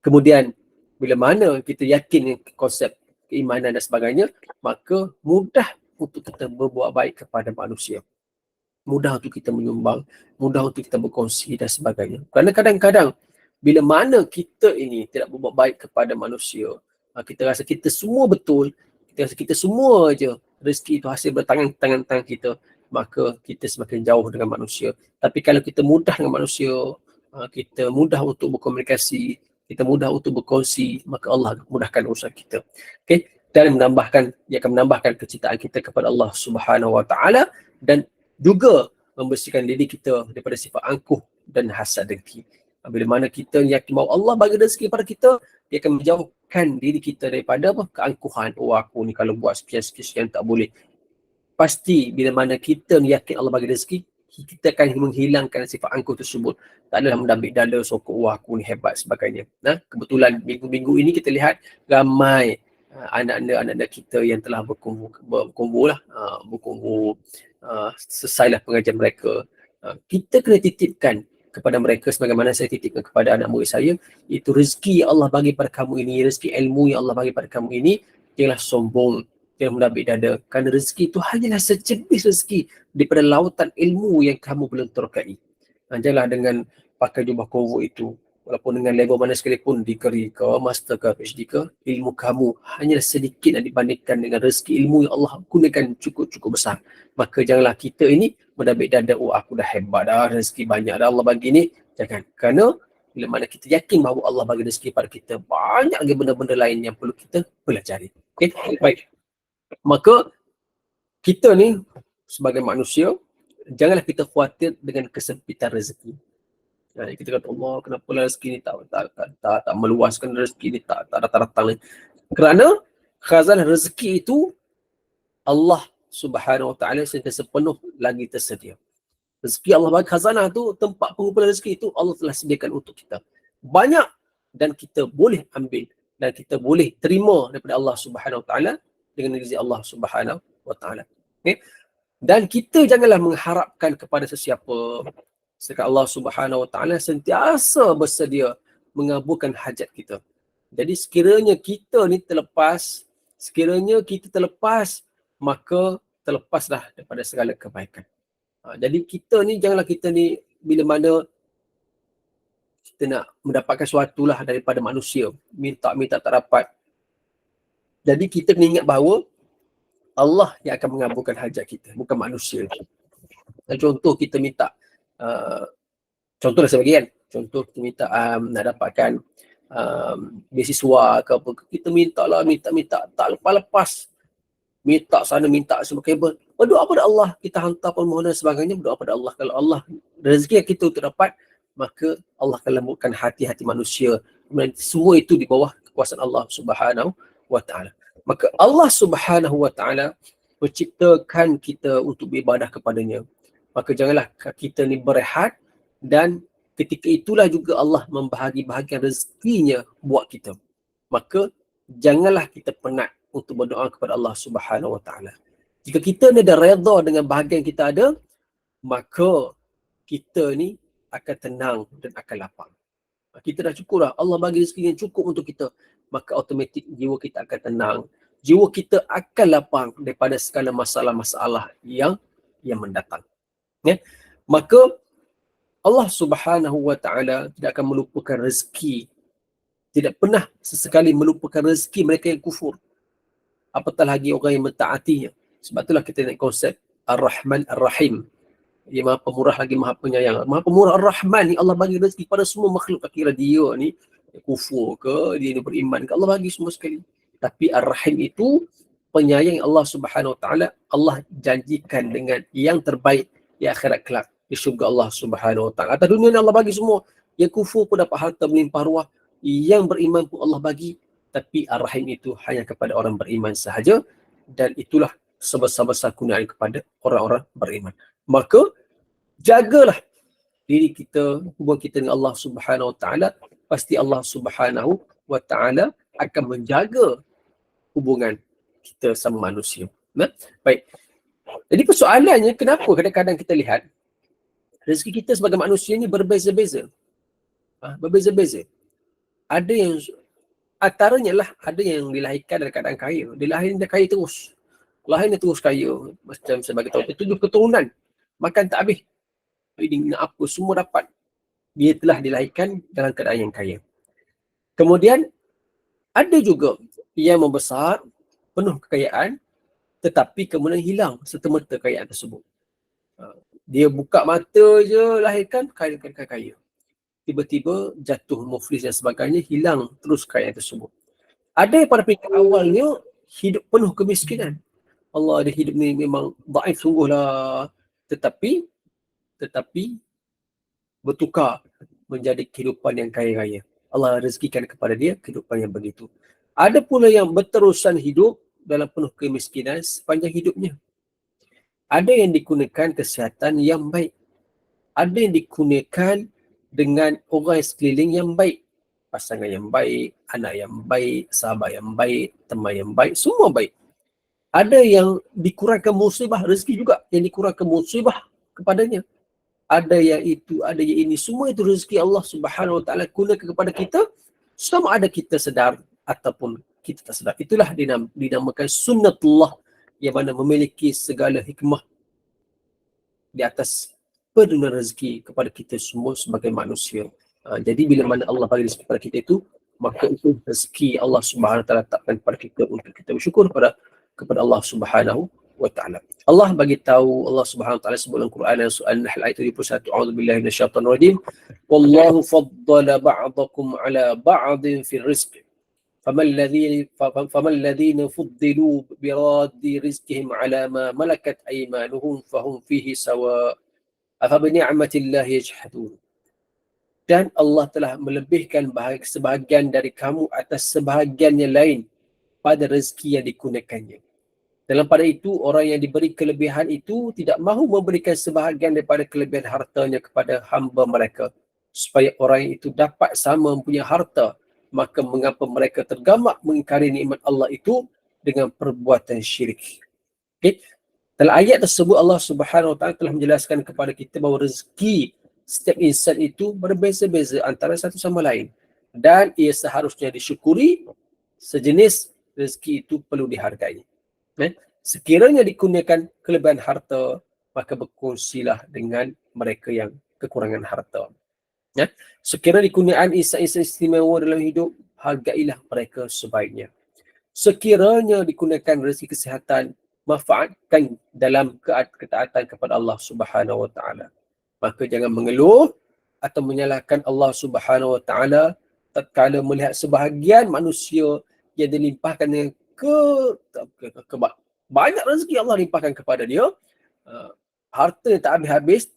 Kemudian bila mana kita yakin dengan konsep keimanan dan sebagainya, maka mudah untuk kita berbuat baik kepada manusia. Mudah untuk kita menyumbang, mudah untuk kita berkongsi dan sebagainya. Kerana kadang-kadang bila mana kita ini tidak berbuat baik kepada manusia, kita rasa kita semua betul, kita rasa kita semua je rezeki itu hasil bertangan kita, maka kita semakin jauh dengan manusia. Tapi kalau kita mudah dengan manusia, kita mudah untuk berkomunikasi, kita mudah untuk berkongsi, maka Allah mudahkan urusan kita. Okay? Dan ia akan menambahkan kecintaan kita kepada Allah Subhanahu wa taala dan juga membersihkan diri kita daripada sifat angkuh dan hasad dengki. Bila mana kita yakin bahawa Allah bagi rezeki kepada kita, dia akan menjauhkan diri kita daripada keangkuhan. Oh, aku ni kalau buat sekian tak boleh. Pasti bila mana kita yakin Allah bagi rezeki, kita akan menghilangkan sifat angkuh tersebut. Tak adalah mendambik dada, sokong, wah aku ni hebat sebagainya. Kebetulan minggu-minggu ini kita lihat ramai anak-anak kita yang telah berkumpul selesailah pengajian mereka. Kita kena titipkan kepada mereka sebagaimana saya titipkan kepada anak murid saya, itu rezeki yang Allah bagi pada kamu ini, rezeki ilmu yang Allah bagi pada kamu ini, janganlah sombong, jangan mendambik dada, kerana rezeki itu hanyalah secebis rezeki daripada lautan ilmu yang kamu belum terkai. Janganlah dengan pakai jubah konvoi itu, walaupun dengan level mana sekalipun, degree ke, master ke, PhD ke, ilmu kamu hanyalah sedikit dibandingkan dengan rezeki ilmu yang Allah gunakan cukup besar. Maka janganlah kita ini mendambik dada, oh aku dah hebat dah, rezeki banyak dah Allah bagi ni. Jangan. Kerana bila mana kita yakin bahawa Allah bagi rezeki pada kita, banyak lagi benda-benda lain yang perlu kita pelajari. Okay? Baik. Maka kita ni sebagai manusia, janganlah kita khawatir dengan kesempitan rezeki. Kita kata, Allah kenapa rezeki ni tak meluaskan, rezeki ni tak datang-datang. Kerana khazanah rezeki itu Allah Subhanahu wa taala sentiasa penuh lagi tersedia. Rezeki Allah bagi khazanah tu, tempat pengumpulan rezeki itu Allah telah sediakan untuk kita. Banyak dan kita boleh ambil dan kita boleh terima daripada Allah Subhanahu wa taala dengan rezeki Allah Subhanahu wa taala. Okay? Dan kita janganlah mengharapkan kepada sesiapa. Sedangkan Allah Subhanahu wa taala sentiasa bersedia mengabulkan hajat kita. Jadi sekiranya kita terlepas, maka terlepaslah daripada segala kebaikan. Jadi kita ni, janganlah kita ni bila mana kita nak mendapatkan sesuatu lah daripada manusia, minta tak dapat. Jadi kita kena ingat bahawa Allah yang akan mengabulkan hajat kita, bukan manusia. Dan contoh kita minta, contohlah saya bagi kan, contoh kita minta nak dapatkan beasiswa ke apa, kita minta, tak lepas-lepas. Minta sana, minta semua kabel. Berdoa pada Allah, kita hantar permohonan sebagainya, berdoa pada Allah. Kalau Allah rezeki kita untuk dapat, maka Allah akan lembutkan hati-hati manusia. Semua itu di bawah kekuasaan Allah Subhanahu wa taala. Maka Allah Subhanahu wa taala menciptakan kita untuk beribadah kepadanya. Maka janganlah kita ni berehat dan ketika itulah juga Allah membahagi-bahagikan rezekinya buat kita. Maka janganlah kita penat untuk berdoa kepada Allah Subhanahu Wa Taala. Jika kita ni dah redha dengan bahagian kita ada, maka kita ni akan tenang dan akan lapang. Kita dah cukup dah. Allah bagi rezeki yang cukup untuk kita. Maka automatik jiwa kita akan tenang. Jiwa kita akan lapang daripada segala masalah-masalah yang mendatang. Ya? Maka Allah Subhanahu Wa Taala tidak akan melupakan rezeki. Tidak pernah sesekali melupakan rezeki mereka yang kufur. Apatah lagi orang yang mentaatinya. Sebab itulah kita nak konsep Ar-Rahman Ar-Rahim. Dia Maha Pemurah lagi Maha Penyayang. Maha Pemurah Ar-Rahman ni Allah bagi rezeki pada semua makhluk. Tak kira dia ni kufur ke, dia ni beriman ke, Allah bagi semua sekali. Tapi Ar-Rahim itu penyayang Allah Subhanahu Wa Taala. Allah janjikan dengan yang terbaik di akhirat kelak di syurga Allah Subhanahu Wa Taala. Atas dunia ni Allah bagi semua. Yang kufur pun dapat harta melimpah ruah. Yang beriman pun Allah bagi. Tapi Ar-Rahim itu hanya kepada orang beriman sahaja. Dan itulah sebesar-besar kegunaan kepada orang-orang beriman. Maka jagalah diri kita, hubungan kita dengan Allah Subhanahu Wa Taala. Pasti Allah Subhanahu Wa Taala akan menjaga hubungan kita sama manusia. Nah, baik. Jadi persoalannya, kenapa kadang-kadang kita lihat rezeki kita sebagai manusia ni berbeza-beza. Berbeza-beza. Ada yang antaranya lah, ada yang dilahirkan dalam keadaan kaya. Dilahirkan dia kaya terus. Lahirnya terus kaya. Macam sebagai tahu, 7 keturunan. Makan tak habis. Ini nak apa, semua dapat. Dia telah dilahirkan dalam keadaan yang kaya. Kemudian, ada juga yang membesar, penuh kekayaan, tetapi kemudian hilang serta-merta kekayaan tersebut. Dia buka mata je lahirkan, kaya. Tiba-tiba jatuh muflis dan sebagainya, hilang terus kekayaan tersebut. Ada yang pada peringkat awalnya, hidup penuh kemiskinan. Allah, dia hidup ni memang daif sungguhlah. Tetapi bertukar menjadi kehidupan yang kaya raya. Allah rezekikan kepada dia kehidupan yang begitu. Ada pula yang berterusan hidup dalam penuh kemiskinan sepanjang hidupnya. Ada yang digunakan kesihatan yang baik. Ada yang digunakan dengan orang sekeliling yang baik. Pasangan yang baik, anak yang baik, sahabat yang baik, teman yang baik, semua baik. Ada yang dikurangkan musibah, rezeki juga yang dikurangkan musibah kepadanya. Ada yang itu, ada yang ini. Semua itu rezeki Allah Subhanahu Wa Taala gunakan kepada kita, sama ada kita sedar ataupun kita tak sedar. Itulah dinamakan sunnatullah, yang mana memiliki segala hikmah di atas penurunan rezeki kepada kita semua sebagai manusia. Jadi bila mana Allah bagi rezeki kepada kita itu, maka itu rezeki Allah Subhanahu Wa Taala letakkan kepada kita untuk kita bersyukur kepada Allah Subhanahu Wa Taala. Allah bagi tahu, Allah Subhanahu Wa Taala sebut dalam Quran surah An-Nahl ayat 71, a'udzubillahi minasyaitonir rajim. Wallahu faddala ba'dakum 'ala ba'din fil rizq. Famal ladzina fuddilu biraddi rizqihim 'ala ma malakat aymanuhum fahum fihi sawa. Afa bi ni'matillahi yajhadun. Dan Allah telah melebihkan sebahagian dari kamu atas sebahagian yang lain pada rezeki yang digunakannya. Dalam pada itu, orang yang diberi kelebihan itu tidak mahu memberikan sebahagian daripada kelebihan hartanya kepada hamba mereka, supaya orang itu dapat sama mempunyai harta. Maka mengapa mereka tergamak mengingkari nikmat Allah itu dengan perbuatan syirik. Okay. Dalam ayat tersebut Allah Subhanahu Wa Taala telah menjelaskan kepada kita bahawa rezeki setiap insan itu berbeza-beza antara satu sama lain. Dan ia seharusnya disyukuri, sejenis rezeki itu perlu dihargai. Sekiranya digunakan kelebihan harta, maka berkongsilah dengan mereka yang kekurangan harta. Sekiranya digunakan insan-insan istimewa dalam hidup, hargailah mereka sebaiknya. Sekiranya digunakan rezeki kesihatan, manfaatkan dalam ketaatan kepada Allah Subhanahu Wa Taala. Maka jangan mengeluh atau menyalahkan Allah Subhanahu Wa Taala tatkala melihat sebahagian manusia yang dilimpahkan dengan banyak rezeki Allah limpahkan kepada dia, harta tak habis-habis,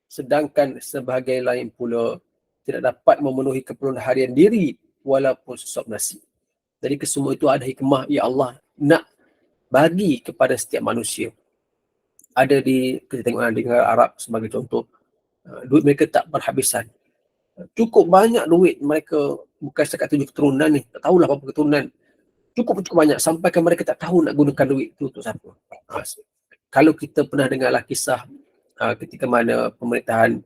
sedangkan sebahagian lain pula tidak dapat memenuhi keperluan harian diri walaupun sesuap nasi. Jadi kesemua itu ada hikmah yang Allah nak bagi kepada setiap manusia. Ada kita tengok di negara Arab sebagai contoh, duit mereka tak berhabisan. Cukup banyak duit mereka, bukan setakat tujuh keturunan ni, tak tahulah berapa keturunan. Cukup banyak sampai ke mereka tak tahu nak gunakan duit itu untuk siapa. Kalau kita pernah dengarlah kisah ketika mana pemerintahan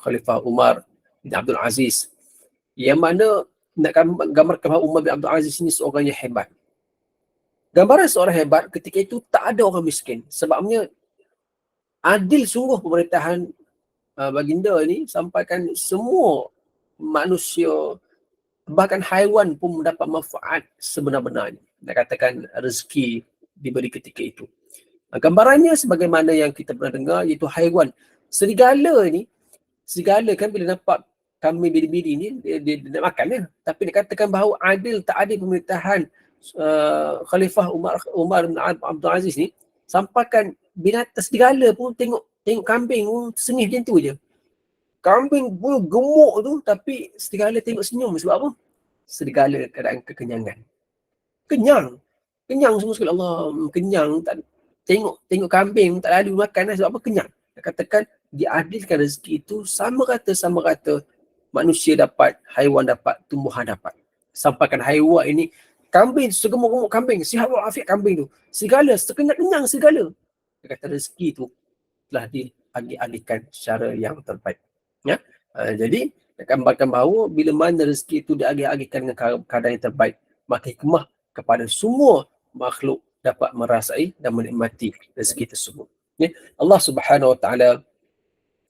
Khalifah Umar bin Abdul Aziz, yang mana nak gambarkan bahawa Umar bin Abdul Aziz ini seorang yang hebat. Gambaran seorang hebat ketika itu tak ada orang miskin. Sebabnya adil sungguh pemerintahan baginda ni, sampaikan semua manusia, bahkan haiwan pun mendapat manfaat sebenar-benarnya. Nak katakan rezeki diberi ketika itu. Gambarannya sebagaimana yang kita pernah dengar, iaitu haiwan. Serigala kan bila nampak kambing biri-biri ni, dia nak makan ya. Tapi nak katakan bahawa adil tak adil pemerintahan Khalifah Umar bin Abdul Aziz ni, sampaikan binatang serigala pun tengok kambing pun senyum macam tu je. Kambing pun gemuk tu, tapi serigala tengok senyum. Sebab apa? Serigala keadaan kekenyangan. Kenyang semua sekali. Allah, kenyang. Tengok kambing tak lalu makan lah. Sebab apa? Kenyang. Dia katakan diadilkan rezeki itu sama rata manusia dapat, haiwan dapat, tumbuhan dapat. Sampaikan haiwan ini, kambing segemuk-gemuk kambing, sihat walafiat kambing tu. Serigala sekenyang-kenyang serigala. Dia kata rezeki itu telah dialih-alihkan secara yang terbaik. Ya? Jadi gambarkan bahawa bila mana rezeki itu diagih-agihkan dengan keadaan yang terbaik, maka hikmah kepada semua makhluk dapat merasai dan menikmati rezeki tersebut. Ya? Allah Subhanahu Wa Taala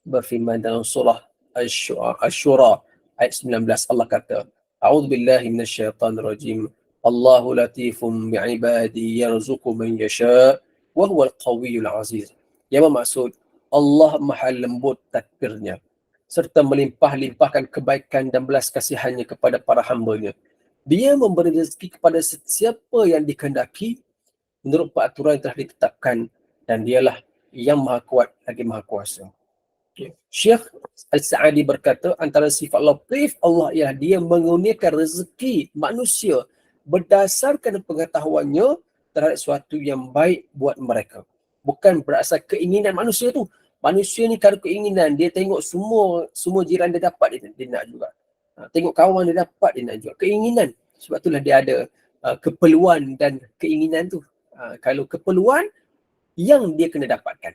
berfirman dalam surah Asy-Syura ayat 19, Allah kata, A'udzubillahi minasyaitonirrajim. Allahu latifum bi'ibadi yarzuqu man yasha' wa huwal qawiyyul aziz. Yang bermaksud Allah Maha lembut takdirnya serta melimpah-limpahkan kebaikan dan belas kasihannya kepada para hamba-Nya. Dia memberi rezeki kepada sesiapa yang dikehendaki menurut peraturan yang telah ditetapkan, dan dialah yang maha kuat lagi maha kuasa. Syekh Al-Sa'adi berkata, antara sifat latif Allah ialah dia mengurniakan rezeki manusia berdasarkan pengetahuannya terhadap sesuatu yang baik buat mereka. Bukan berasal keinginan manusia tu. Manusia ni kalau keinginan, dia tengok semua jiran dia dapat, dia nak juga. Tengok kawan dia dapat, dia nak juga. Keinginan. Sebab itulah dia ada keperluan dan keinginan tu. Kalau keperluan yang dia kena dapatkan.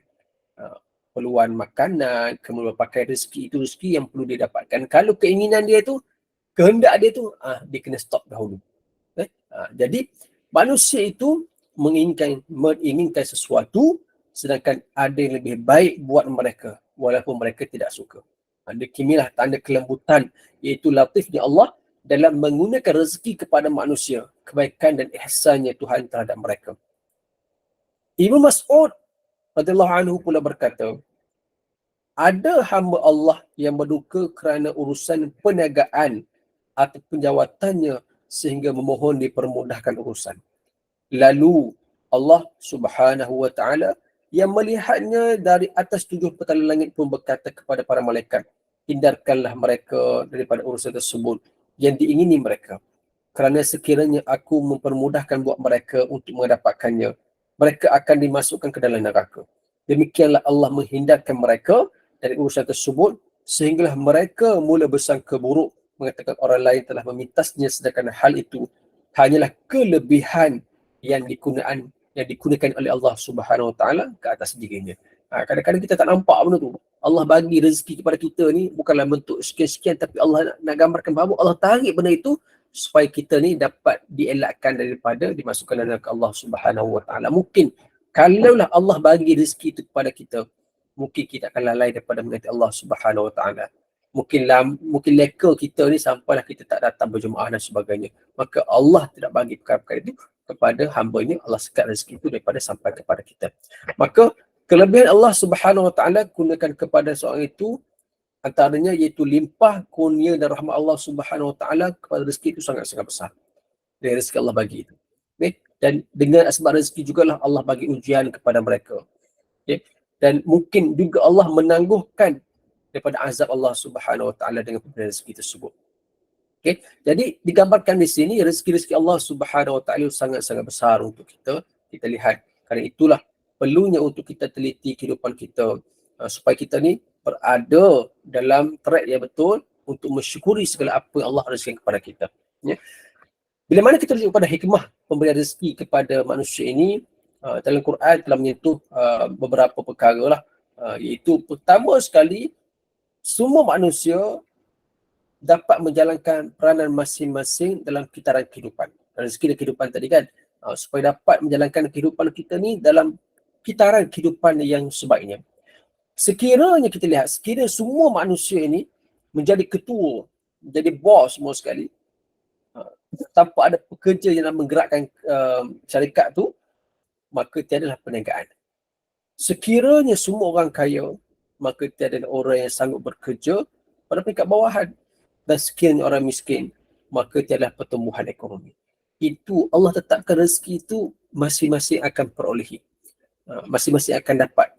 Perluan makanan, kemudian pakai rezeki, itu rezeki yang perlu dia dapatkan. Kalau keinginan dia tu, kehendak dia tu, dia kena stop dahulu. Jadi manusia itu menginginkan sesuatu, sedangkan ada yang lebih baik buat mereka walaupun mereka tidak suka. Dikimilah tanda kelembutan, iaitu latifnya Allah dalam menggunakan rezeki kepada manusia, kebaikan dan ihsannya Tuhan terhadap mereka. Ibnu Mas'ud radhiyallahu anhu pula berkata, ada hamba Allah yang berduka kerana urusan perniagaan atau penjawatannya sehingga memohon dipermudahkan urusan. Lalu Allah Subhanahu Wa Taala yang melihatnya dari atas 7 petala langit pun berkata kepada para malaikat, hindarkanlah mereka daripada urusan tersebut yang diingini mereka. Kerana sekiranya aku mempermudahkan buat mereka untuk mendapatkannya, mereka akan dimasukkan ke dalam neraka. Demikianlah Allah menghindarkan mereka dari urusan tersebut sehinggalah mereka mula bersangka buruk, mengatakan orang lain telah memintasnya, sedangkan hal itu hanyalah kelebihan yang digunakan oleh Allah Subhanahu Wa Taala ke atas dirinya. Kadang-kadang kita tak nampak benda tu. Allah bagi rezeki kepada kita ni bukanlah bentuk sekian-sekian, tapi Allah nak gambarkan bahawa Allah tarik benda itu supaya kita ni dapat dielakkan daripada dimasukkan dalam Allah Subhanahu Wa Taala. Mungkin kalaulah Allah bagi rezeki itu kepada kita, mungkin kita akan lalai daripada mengasihi Allah Subhanahu Wa Taala. Mungkin leka kita ni sampailah kita tak datang berjemaah dan sebagainya. Maka Allah tidak bagi perkara-perkara itu kepada hamba-Nya. Allah sekat rezeki itu daripada sampai kepada kita. Maka kelebihan Allah Subhanahu Wa Taala gunakan kepada seorang itu, antaranya iaitu limpah kurnia dan rahmat Allah Subhanahu Wa Taala kepada rezeki itu sangat-sangat besar. Dari rezeki Allah bagi itu. Okay? Dan dengan sebab rezeki jugalah Allah bagi ujian kepada mereka. Okay? Dan mungkin juga Allah menangguhkan daripada azab Allah Subhanahu Wa Taala dengan pemberian rezeki tersebut. Okay? Jadi digambarkan di sini rezeki-rezeki Allah Subhanahu Wa Taala sangat-sangat besar untuk kita lihat. Kerana itulah perlunya untuk kita teliti kehidupan kita supaya kita ni berada dalam track yang betul, untuk mensyukuri segala apa yang Allah rezekikan kepada kita. Ya. Bila mana kita lihat pada hikmah pemberian rezeki kepada manusia ini, dalam Quran telah menyentuh beberapa perkara lah. Iaitu pertama sekali, semua manusia dapat menjalankan peranan masing-masing dalam kitaran kehidupan. Rezeki dan kehidupan tadi kan, supaya dapat menjalankan kehidupan kita ni dalam kitaran kehidupan yang sebaiknya. Sekiranya kita lihat, sekiranya semua manusia ini menjadi ketua, menjadi bos semua sekali, tanpa ada pekerja yang nak menggerakkan syarikat tu, maka tiadalah perniagaan. Sekiranya semua orang kaya, maka tiada orang yang sanggup bekerja pada peringkat bawahan. Dan sekiranya orang miskin, maka tiadalah pertumbuhan ekonomi. Itu Allah tetapkan rezeki itu masing-masing akan perolehi. Masing-masing akan dapat.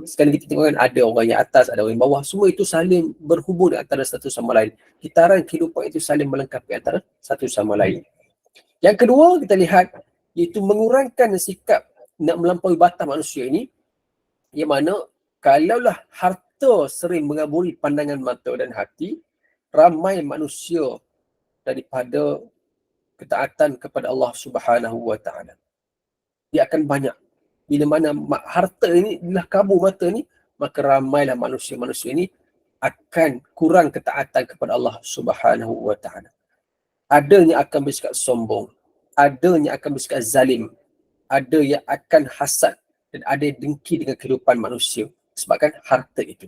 Sekarang kita tengok kan, ada orang yang atas, ada orang yang bawah, semua itu saling berhubung antara satu sama lain. Kitaran kehidupan itu saling melengkapi antara satu sama lain. Yang kedua kita lihat, iaitu mengurangkan sikap nak melampaui batas manusia ini, yang mana kalaulah harta sering mengaburi pandangan mata dan hati, ramai manusia daripada ketaatan kepada Allah Subhanahu Wa Taala. Dia akan banyak. Bila mana harta ini dah kabur mata ni, maka ramailah manusia-manusia ini akan kurang ketaatan kepada Allah Subhanahu Wa Taala. Adanya akan bersikap sombong, adanya akan bersikap zalim, ada yang akan hasad, dan ada yang dengki dengan kehidupan manusia sebabkan harta itu.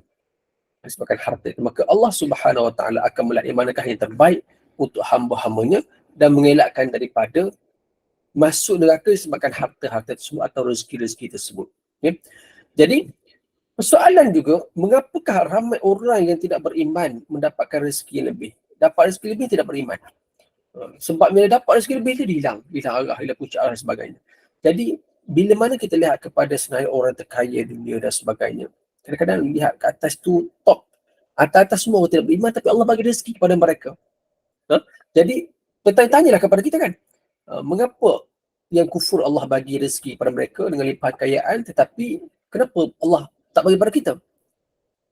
Maka Allah Subhanahu Wa Taala akan melihat manakah yang terbaik untuk hamba-hambanya dan mengelakkan daripada masuk neraka disebabkan harta-harta tersebut atau rezeki-rezeki tersebut. Ya. Jadi persoalan juga, mengapakah ramai orang yang tidak beriman mendapatkan rezeki yang lebih? Dapat rezeki lebih tidak beriman. Sebab bila dapat rezeki lebih, dia hilang arah, hilang puncak arah dan sebagainya. Jadi bila mana kita lihat kepada senarai orang terkaya dunia dan sebagainya, kadang-kadang lihat ke atas tu top, atas semua orang tidak beriman, tapi Allah bagi rezeki kepada mereka. Jadi bertanya-tanyalah kepada kita kan, mengapa yang kufur Allah bagi rezeki kepada mereka dengan limpahan kekayaan, tetapi kenapa Allah tak bagi kepada kita?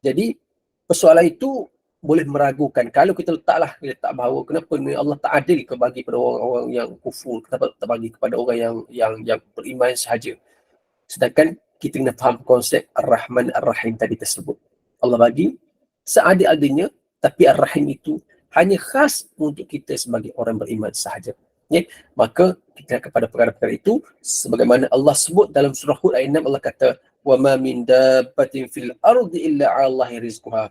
Jadi persoalan itu boleh meragukan. Kalau kita letak bahawa kenapa Allah tak adil bagi kepada orang-orang yang kufur, kenapa tak bagi kepada orang yang beriman sahaja. Sedangkan kita kena faham konsep Ar-Rahman Ar-Rahim tadi tersebut. Allah bagi seadil-adilnya, tapi Ar-Rahim itu hanya khas untuk kita sebagai orang beriman sahaja. Ya? Maka kita kepada perkara-perkara itu, sebagaimana Allah sebut dalam surah Hud ayat 6, Allah kata, وَمَا مِنْ دَابَّةٍ فِي الْأَرْضِ إِلَّا عَلَى اللَّهِ رِزْقُهَا.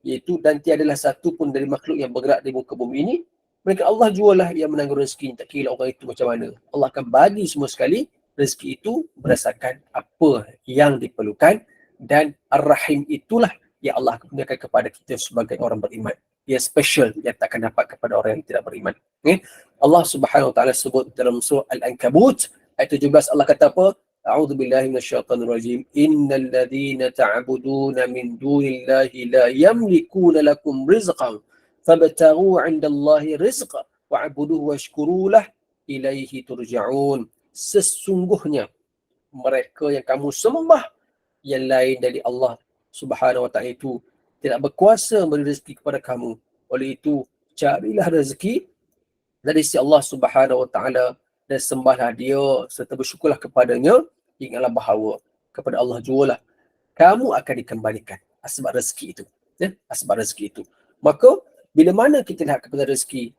Iaitu, dan tiadalah satu pun dari makhluk yang bergerak di muka bumi ini, mereka Allah jualah yang menanggung rezeki. Tak kira orang itu macam mana. Allah akan bagi semua sekali rezeki itu berdasarkan apa yang diperlukan, dan Ar-Rahim itulah yang Allah akan gunakan kepada kita sebagai orang beriman. Dia special yang tak akan dapat kepada orang yang tidak beriman. Okay? Allah Subhanahu Wa Taala sebut dalam surah Al-Ankabut ayat 17, Allah kata apa? A'udzu billahi minasyaitonir rajim. Innal ladzina ta'buduna min dunillahi la yamlikuna lakum rizqan fabtaghu 'indallahi rizqa wa'buduhu washkuru lah ilaihi turja'un. Sesungguhnya mereka yang kamu sembah yang lain dari Allah Subhanahu Wa Taala itu tidak berkuasa memberi rezeki kepada kamu. Oleh itu, carilah rezeki dari sisi Allah Subhanahu Wa Taala dan sembahlah Dia serta bersyukurlah kepadanya. Ingatlah bahawa kepada Allah jualah kamu akan dikembalikan asbab rezeki itu. Ya, asbab rezeki itu. Maka bila mana kita lihat kepada rezeki,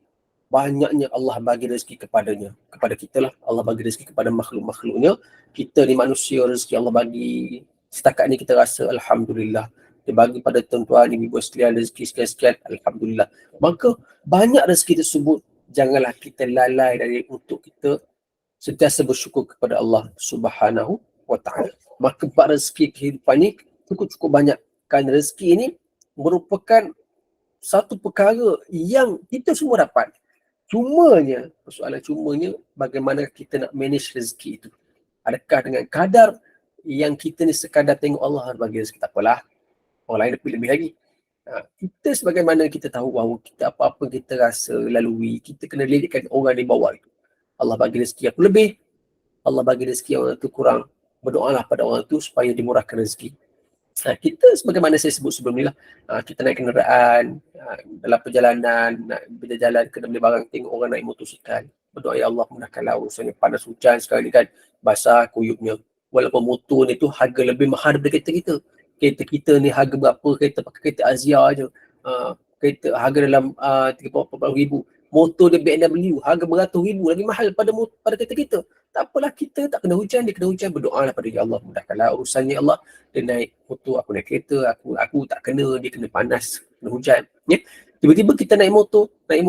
banyaknya Allah bagi rezeki kepadanya, kepada kita lah. Allah bagi rezeki kepada makhluk-makhluknya. Kita ni manusia, rezeki Allah bagi setakat ni kita rasa alhamdulillah. Dia bagi pada tuan-tuan, ibu-ibu sekalian rezeki sekian-sekian, alhamdulillah. Maka banyak rezeki tersebut, janganlah kita lalai dari untuk kita sentiasa bersyukur kepada Allah Subhanahu Wa Taala. Maka bab rezeki kehidupan ni cukup banyak. Kerana rezeki ini merupakan satu perkara yang kita semua dapat. Persoalan cumanya bagaimana kita nak manage rezeki itu. Adakah dengan kadar yang kita ni sekadar tengok Allah bagi rezeki, tak apalah, orang lain lebih lagi. Kita sebagaimana kita tahu bahawa kita apa-apa kita rasa lalui, kita kena lilitkan orang di bawah itu. Allah bagi rezeki aku lebih, Allah bagi rezeki orang itu kurang, berdoalah pada orang itu supaya dimurahkan rezeki. Kita sebagaimana saya sebut sebelum ni lah, kita naik kenderaan, dalam perjalanan, nak berjalan kena beli barang, tengok orang naik motosikal, berdoa, ya Allah mudahkanlah urusannya, panas hujan sekarang ni kan, basah kuyupnya. Walaupun motor ni tu harga lebih mahal daripada kereta kita. Kereta kita ni harga berapa, kereta pakai kereta Azia je. Kereta harga dalam 30-40 ribu. Motor dia BMW harga beratus ribu, lagi mahal pada kereta kita. Tak apalah, kita tak kena hujan, dia kena hujan, berdoa lah pada, ya Allah mudahkanlah urusannya, ya Allah. Dia naik motor, aku naik kereta, aku tak kena, dia kena panas, kena hujan. Ya? Tiba-tiba kita naik motor, dia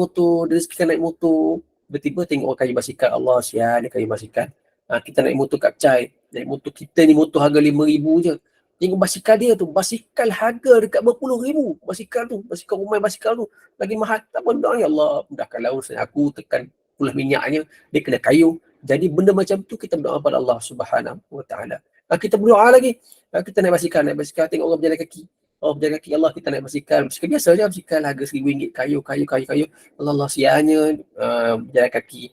rezekikan naik motor, tiba-tiba tengok orang kayu basikal, Allah sian dia kayu basikal. Kita naik motor kat Chai, naik motor kita ni motor harga 5,000 je. Tengok basikal dia tu, basikal harga dekat berpuluh ribu, basikal rumah basikal tu, lagi mahal. Tak apa, doa, ya Allah mudahkanlah urusan aku, tekan puluh minyaknya, dia kena kayu. Jadi benda macam tu kita berdoa pada Allah Subhanahu Wa Taala. Kita berdoa lagi, kita naik basikal, tengok orang berjalan kaki. Oh, berjalan kaki, Allah kita naik basikal biasa je, basikal harga RM1,000, kayu. Allah sianya berjalan kaki.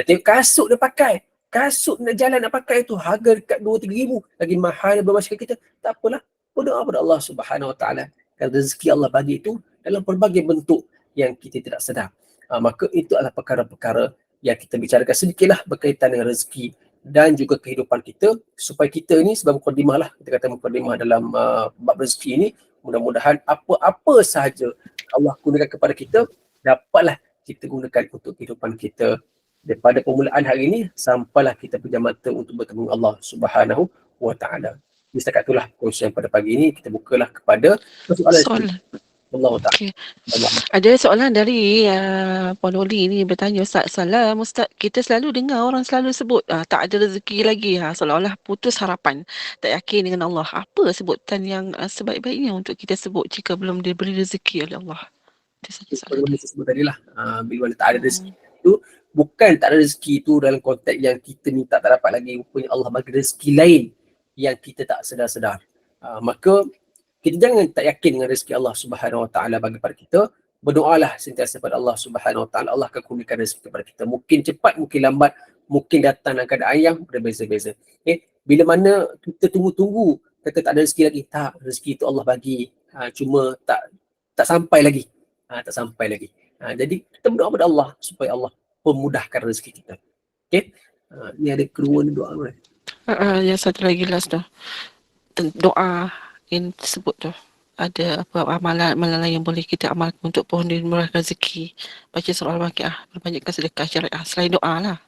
Tengok kasut dia pakai, kasut nak jalan nak pakai tu harga dekat 2-3 ribu, lagi mahal daripada basikal kita. Tak apalah, berdoa pada Allah Subhanahu Wa Taala. Kalau rezeki Allah bagi itu dalam pelbagai bentuk yang kita tidak sedar. Maka itu adalah perkara-perkara yang kita bicarakan sedikitlah berkaitan dengan rezeki dan juga kehidupan kita, supaya kita ni sebagai mukadimah lah, kita kata mukadimah dalam bab rezeki ini, mudah-mudahan apa-apa sahaja Allah gunakan kepada kita, dapatlah kita gunakan untuk kehidupan kita daripada permulaan hari ini sampailah kita pejam mata untuk bertemu Allah Subhanahu Wa Taala. Setakat itulah kongsian pada pagi ini. Kita bukalah kepada soalan. Allah Ta'ala. Okay. Ada soalan dari Puan Oli ni bertanya, Ustaz, salam Ustaz, kita selalu dengar orang selalu sebut tak ada rezeki lagi, seolah-olah putus harapan, tak yakin dengan Allah. Apa sebutan yang sebaik-baiknya untuk kita sebut jika belum diberi rezeki oleh Allah? Itu saja soalan dia. Saya sebut tadi lah, bila tak ada rezeki itu, bukan tak ada rezeki itu dalam konteks yang kita minta tak dapat lagi, rupanya Allah bagi rezeki lain yang kita tak sedar-sedar. Maka kita jangan tak yakin dengan rezeki Allah Subhanahu Wa Taala bagi pada kita. Berdoalah sentiasa pada Allah Subhanahu Wa Taala, Allah akan kurniakan rezeki kepada kita. Mungkin cepat, mungkin lambat, mungkin datang dalam keadaan yang berbeza-beza. Bila mana kita tunggu-tunggu, kata tak ada rezeki lagi, tak, rezeki itu Allah bagi, cuma tak sampai lagi. Tak sampai lagi. Jadi kita berdoa kepada Allah supaya Allah memudahkan rezeki kita. Okey. Ni ada kedua ni doa kan. Yang satu lagi last tu. Doa yang tersebut tu. Ada apa amalan yang boleh kita amalkan untuk pohon dimurahkan rezeki? Baca surah Al-Waqiah, perbanyakkan sedekah syariah selain doa lah.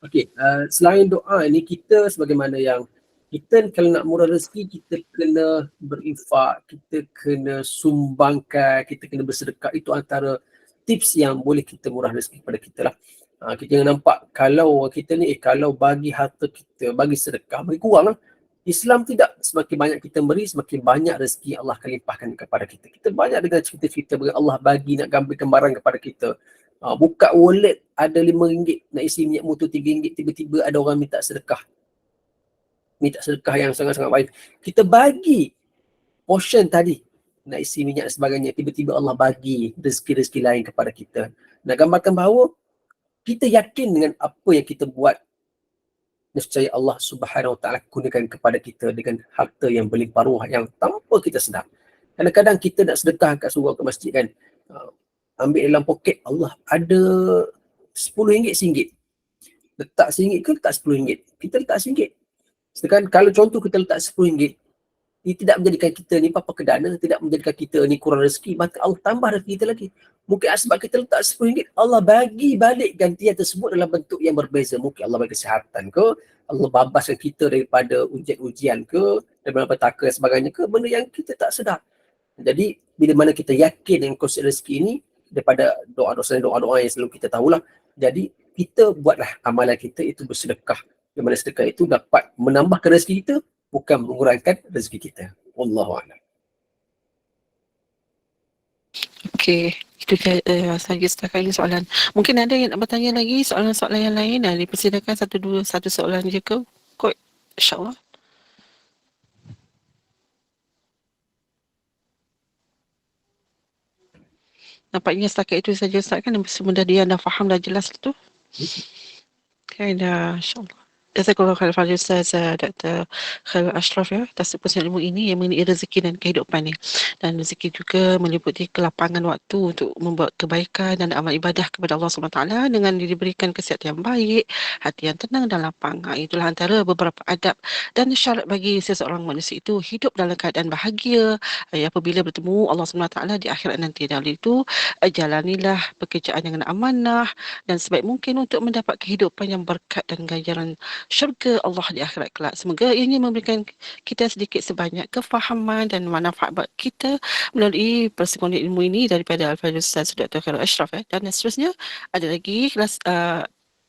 Okey, selain doa ni, kita sebagaimana yang kita kalau nak murah rezeki, kita kena berinfak, kita kena sumbangkan, kita kena bersedekah. Itu antara tips yang boleh kita murah rezeki kepada kita lah. Kita jangan nampak kalau kita ni kalau bagi harta kita, bagi sedekah, bagi kurang lah. Islam tidak, semakin banyak kita beri, semakin banyak rezeki Allah akan limpahkan kepada kita. Kita banyak dengan cerita-cerita Allah bagi nak gambarkan barang kepada kita. Buka wallet ada RM5 nak isi minyak motor RM3, tiba-tiba ada orang minta sedekah yang sangat-sangat baik. Kita bagi portion tadi nak isi minyak dan sebagainya, tiba-tiba Allah bagi rezeki-rezeki lain kepada kita. Nak gambarkan bahawa kita yakin dengan apa yang kita buat, nescaya Allah Subhanahu Wa Taala gunakan kepada kita dengan harta yang berlimpah ruah yang tanpa kita sedar. Kadang-kadang kita nak sedekah kat surau, ke masjid kan, ambil dalam poket Allah ada RM10, RM1. Letak RM1 ke letak RM10? Kita letak RM1. Sedangkan kalau contoh kita letak RM10, ini tidak menjadikan kita ni papa kedana, tidak menjadikan kita ni kurang rezeki, maka Allah tambah rezeki kita lagi. Mungkin sebab kita letak RM10, Allah bagi balik gantian tersebut dalam bentuk yang berbeza. Mungkin Allah bagi kesihatan ke, Allah babaskan kita daripada ujian-ujian ke, daripada petaka dan sebagainya ke, benda yang kita tak sedar. Jadi bila mana kita yakin dengan konsep rezeki ini, daripada doa-doa yang selalu kita tahulah, jadi kita buatlah amalan kita itu bersedekah. Di mana sedekah itu dapat menambahkan rezeki kita, bukan mengurangkan rezeki kita. Wallahualam. Okey, itu sahaja setakat ini soalan. Mungkin ada yang nak bertanya lagi soalan-soalan yang lain. Dipersilakan satu soalan je ke? Kot, insyaAllah. Nampaknya setakat itu saja Ustaz kan, semua dia dah faham, dah jelas tu. Kan dah, insyaAllah. Jazakallahu khairan kepada Ustaz Dr. Khairul Ashraf ya atas perkongsian ilmu ini yang mengenai rezeki dan kehidupan ni. Dan rezeki juga meliputi kelapangan waktu untuk membuat kebaikan dan amal ibadah kepada Allah SWT dengan diberikan kesihatan yang baik, hati yang tenang dan lapang. Itulah antara beberapa adab dan syarat bagi seseorang manusia itu hidup dalam keadaan bahagia apabila bertemu Allah SWT di akhirat nanti. Dan itu jalanilah pekerjaan dengan amanah dan sebaik mungkin untuk mendapat kehidupan yang berkat dan ganjaran syurga Allah di akhirat kelak. Semoga ini memberikan kita sedikit sebanyak kefahaman dan manfaat buat kita melalui persekongsian ilmu ini daripada Al-Fadhil Ustaz Dr. Khairul Ashraf. Dan seterusnya ada lagi kelas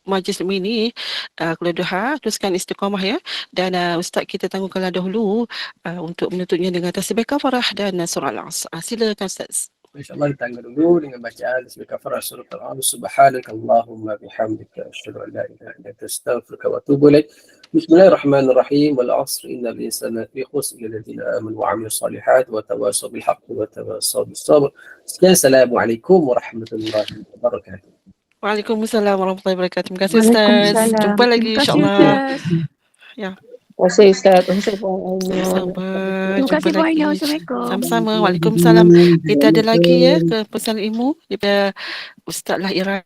majlis ilmu ini kalau duha teruskan istiqamah ya. Dan Ustaz kita tangguhkanlah dahulu untuk menutupnya dengan tasbih kafarah dan surah Al-Asr. Silakan Ustaz. InsyaAllah kita dulu dengan bacaan Bismillah kafarah surat Al-An'am. Subhanaka Allahumma bihamdika asyhadu an la ilaha illa anta astaghfiruka wa atubu ilaik. Bismillahirrahmanirrahim. Wal 'asri innal insana lafi khusr illa alladziina aamanu wa 'amilus shalihaati wa tawassaw bil haqqi wa tawassaw bis sabr. Sekian, assalamualaikum warahmatullahi wabarakatuh. Waalaikumsalam warahmatullahi wabarakatuh. Terima kasih Ustaz. Waalaikumsalam. Jumpa lagi Terima kasih, insya-Allah. Ustaz. Ya. Terima kasih Ustaz. Terima kasih Puan Aina. Sama. Terima Jumpa kasih Puan lagi. Aina. Assalamualaikum. Sama-sama. Waalaikumsalam. Kita ada lagi ya ke pesan ilmu daripada Ustaz Lahira.